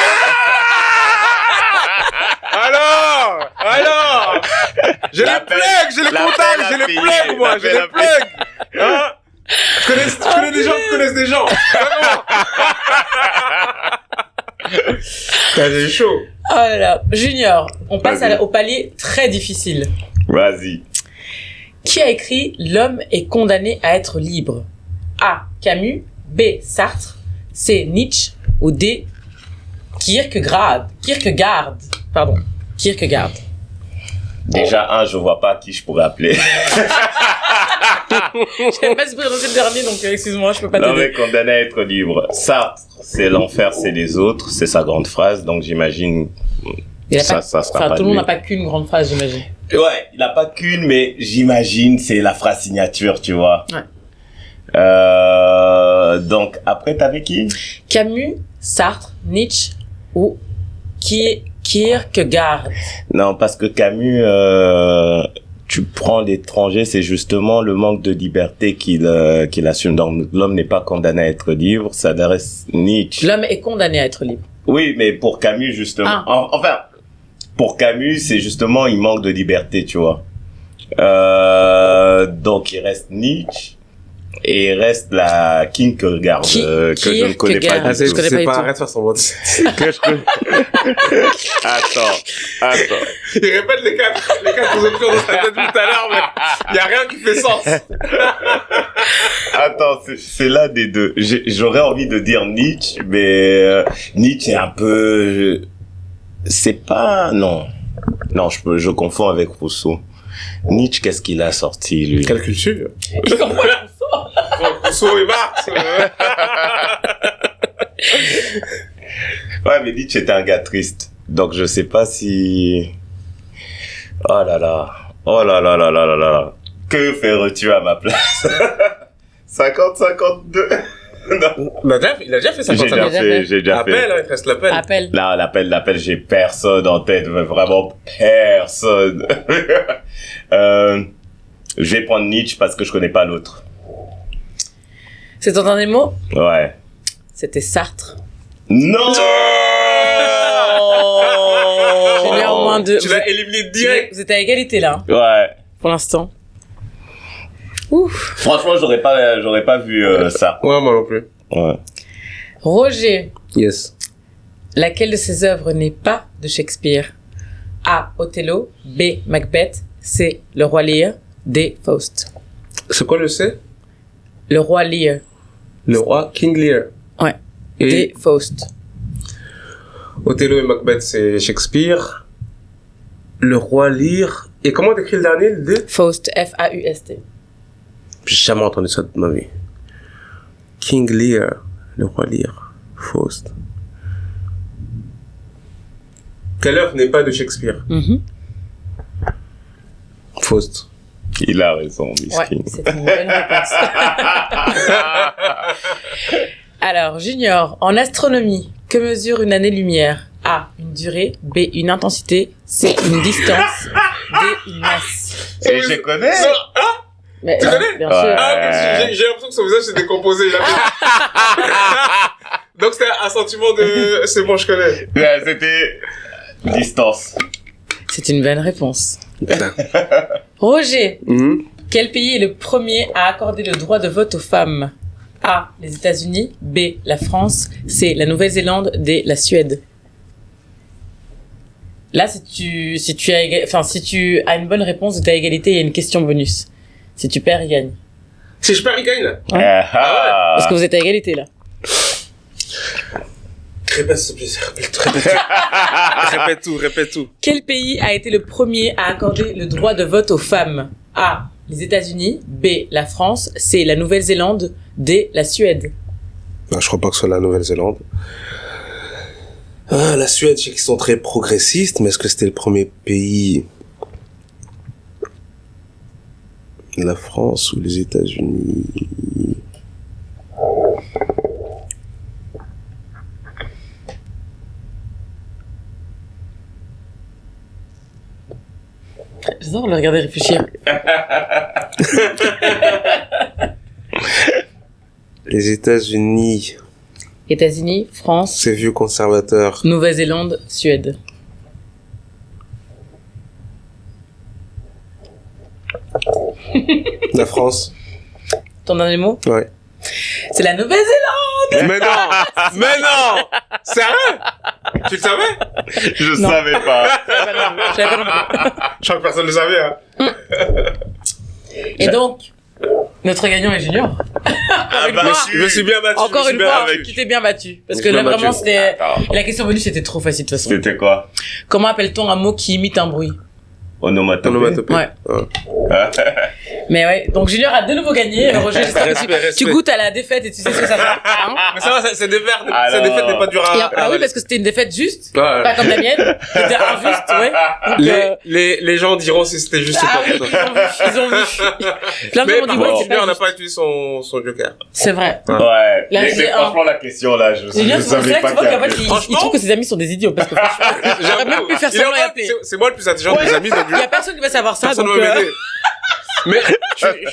Alors j'ai les plugs, j'ai les contacts, j'ai les plugs, moi, j'ai les plugs. Hein? Je connais des gens qui connaissent des gens. J'ai chaud. Oh là là. Junior, on passe au palier très difficile. Vas-y. Qui a écrit L'homme est condamné à être libre? A. Camus. B. Sartre. C. Nietzsche. Ou D. Kierkegaard. Déjà, je vois pas qui je pourrais appeler. Je savais pas si prononcer le dernier, donc excuse-moi, je peux pas L'homme t'aider. est condamné à être libre. Sartre, c'est l'enfer, c'est les autres. C'est sa grande phrase, donc j'imagine ça sera pas tout le monde lui. n'a pas qu'une grande phrase, j'imagine. Ouais, il a pas qu'une, mais j'imagine c'est la phrase signature, tu vois. Ouais. Donc, après, t'avais qui? Camus, Sartre, Nietzsche ou Kierkegaard. Non, parce que Camus, tu prends l'étranger, c'est justement le manque de liberté qu'il assume. Donc, l'homme n'est pas condamné à être libre, ça adresse Nietzsche. L'homme est condamné à être libre. Oui, mais pour Camus, justement. Enfin, pour Camus, c'est justement, il manque de liberté, tu vois. Donc, il reste Nietzsche. Et il reste la Kierkegaard, que je ne connais pas du tout. C'est pas, arrête de faire son mot. Que je connais. Attends. Il répète les quatre options dans sa tête tout à l'heure, mais il y a rien qui fait sens. Attends, c'est l'un des deux. J'aurais envie de dire Nietzsche, mais Nietzsche est un peu... C'est pas... Non, je confonds avec Rousseau. Nietzsche, qu'est-ce qu'il a sorti, lui? Quelle culture? Il comprend Rousseau. Rousseau et Marx. Ouais, mais Nietzsche était un gars triste. Donc, je sais pas si... Oh là là. Que ferais-tu à ma place? 50-52. Non. Il a déjà fait ça. J'ai déjà fait. Appel, hein, il reste l'appel. Appel. Là, l'appel, j'ai personne en tête, vraiment personne. Je vais prendre Nietzsche parce que je connais pas l'autre. C'est ton dernier mot? Ouais. C'était Sartre. Non! J'ai mis au moins deux. Tu l'as éliminé direct. Vous êtes à égalité là, Ouais. pour l'instant. Ouf. Franchement, j'aurais pas vu ça. Ouais, moi non plus. Ouais. Roger, Yes. laquelle de ces œuvres n'est pas de Shakespeare? A. Othello. B. Macbeth. C. Le Roi Lear. D. Faust. C'est quoi le C? Le Roi Lear. Le roi King Lear. Ouais. Et D. Faust. Othello et Macbeth, c'est Shakespeare. Le roi Lear. Et comment t'écris le dernier, le D? Faust. F-A-U-S-T. J'ai jamais entendu ça de ma vie. King Lear. Le roi Lear. Faust. Quelle œuvre n'est pas de Shakespeare? Faust. Il a raison, miskin. Ouais, c'est une bonne réponse. Alors, Junior, en astronomie, que mesure une année-lumière? A, une durée. B, une intensité. C, une distance. D, une masse. Et je connais. Mais, Tu connais? bien sûr. J'ai l'impression que son visage s'est décomposé. Donc c'était un sentiment de... C'est bon, je connais. Ouais, c'était distance. C'est une bonne réponse. Roger, quel pays est le premier à accorder le droit de vote aux femmes? A, les États-Unis. B, la France. C, la Nouvelle-Zélande. D, la Suède. Là, si tu as une bonne réponse de ta égalité, il y a une question bonus. Si tu perds, il gagne. Si je perds, il gagne, là. Ouais. Parce que vous êtes à égalité, là. Répète, s'il te plaît. Répète tout. Quel pays a été le premier à accorder le droit de vote aux femmes? A, les États-Unis. B, la France. C, la Nouvelle-Zélande. D, la Suède. Non, je crois pas que ce soit la Nouvelle-Zélande. Ah, la Suède, je sais qu'ils sont très progressistes, mais est-ce que c'était le premier pays? La France ou les États-Unis? J'adore le regarder réfléchir. Les États-Unis. États-Unis, France, C'est vieux conservateur. Nouvelle-Zélande, Suède. La France. Ton dernier mot? Ouais. C'est la Nouvelle-Zélande! Mais non! Sérieux? Tu le savais? Je Non. savais pas. Je savais pas non plus. Je crois que personne ne le savait, hein. Et donc, notre gagnant est Junior. Je me suis bien battu. Encore une fois, battu. tu t'es bien battu. Parce Je que me là, suis bien vraiment, battu. c'était... Attends. La question bonus était trop facile, de toute façon. C'était quoi? Comment appelle-t-on un mot qui imite un bruit? Onomatopée. Onomatopée. Ouais. Ah. Mais ouais, donc Junior a de nouveau gagné. Roger, j'espère que Respect. tu goûtes à la défaite et tu sais ce que ça fait. Hein? Mais ça va, c'est des verres. Alors. Cette défaite n'est pas dure à... Ah oui, parce que c'était une défaite juste. Ouais. Pas comme la mienne. C'était injuste, ouais. Donc, Les gens diront si c'était juste Ah ou oui, pas. ils ont vu. Plein de Mais gens ont par dit, ouais, contre, c'est Junior pas n'a juste. pas utilisé son joker. C'est vrai. Ouais. Là, Mais j'ai franchement, la question, là, je Junior, c'est savais là que pas tu vois qu'il y qu'en fait, avait- il Franchement- trouve que ses amis sont des idiots. Parce que franchement, j'aurais même pu faire Il est semblant et en appeler. fait- C'est moi le plus intelligent de mes amis, donc Il y a personne qui va savoir ça. personne ne donc, va m'aider. Mais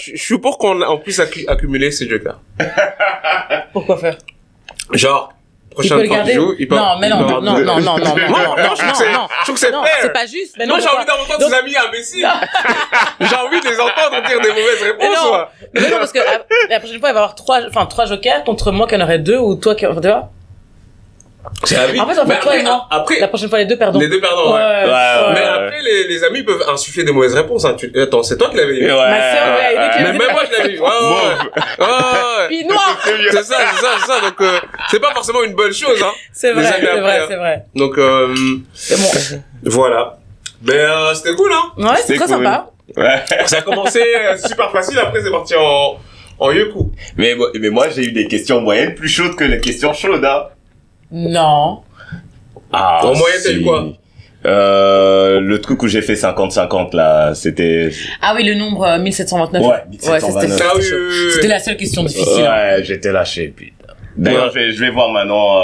je suis pour qu'on puisse accumuler ces jokers. Pourquoi faire? Genre, Il prochaine peut le fois garder? qu'il joue, il peut... Non, mais non, il peut non, avoir deux. non, non, non, non, Non, non, je trouve que c'est- non. je trouve que c'est Non, fair. c'est pas juste. Mais non, Moi, j'ai envie pourquoi? d'entendre Donc- tes amis imbéciles. J'ai envie de les entendre dire des mauvaises Mais réponses, non, quoi. mais non, parce que la prochaine fois, il va y avoir trois jokers contre moi qui en aurait deux ou toi qui, tu vois? C'est la vie. En fait, on Mais fait toi et moi. Après, La prochaine fois, les deux perdants. les deux perdants, ouais. Ouais, Mais ouais. après, les amis peuvent insuffler des mauvaises réponses, hein. Attends, c'est toi qui l'avais dit. Ouais. Ma sœur, ouais, elle est qui- Mais même moi, je l'avais vu. Ouais, ouais. Puis noir! C'est ça. Donc, c'est pas forcément une bonne chose, hein. C'est vrai, Les années c'est après, vrai, hein. c'est vrai. Donc, C'est bon. voilà. Mais c'était cool, hein. Ouais, c'est C'est très cool. sympa. Ouais. Ça a commencé super facile, après c'est parti en yoku. Mais moi, j'ai eu des questions moyennes plus chaudes que les questions chaudes, hein. Non. Ah, En moyenne, t'as eu quoi? Le truc où j'ai fait 50-50, là, c'était... Ah oui, le nombre 1729. Ouais, 1729. c'était Ah oui, chaud. oui, oui. C'était la seule question difficile. hein. Ouais, j'étais lâché, puis... D'ailleurs, je vais voir maintenant,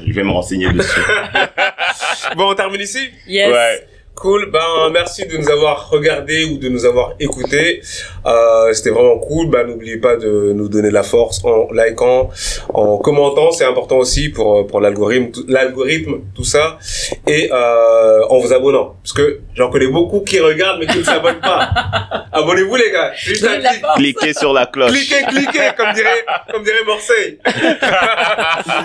je vais me renseigner dessus. Bon, on termine ici? Yes. Ouais. Cool, ben merci de nous avoir regardé ou de nous avoir écouté. C'était vraiment cool. Ben n'oubliez pas de nous donner de la force en likant, en commentant, c'est important aussi pour l'algorithme, tout ça, et en vous abonnant, parce que j'en connais beaucoup qui regardent mais qui ne s'abonnent pas. Abonnez-vous les gars, c'est juste Donnez un de la clic. force. Cliquez sur la cloche. Cliquez, comme dirait Marseille.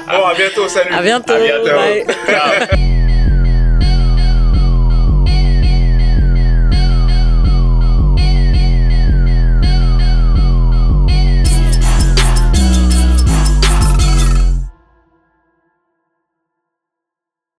Bon, à bientôt, salut. À bientôt. À bientôt. Bye. Ciao.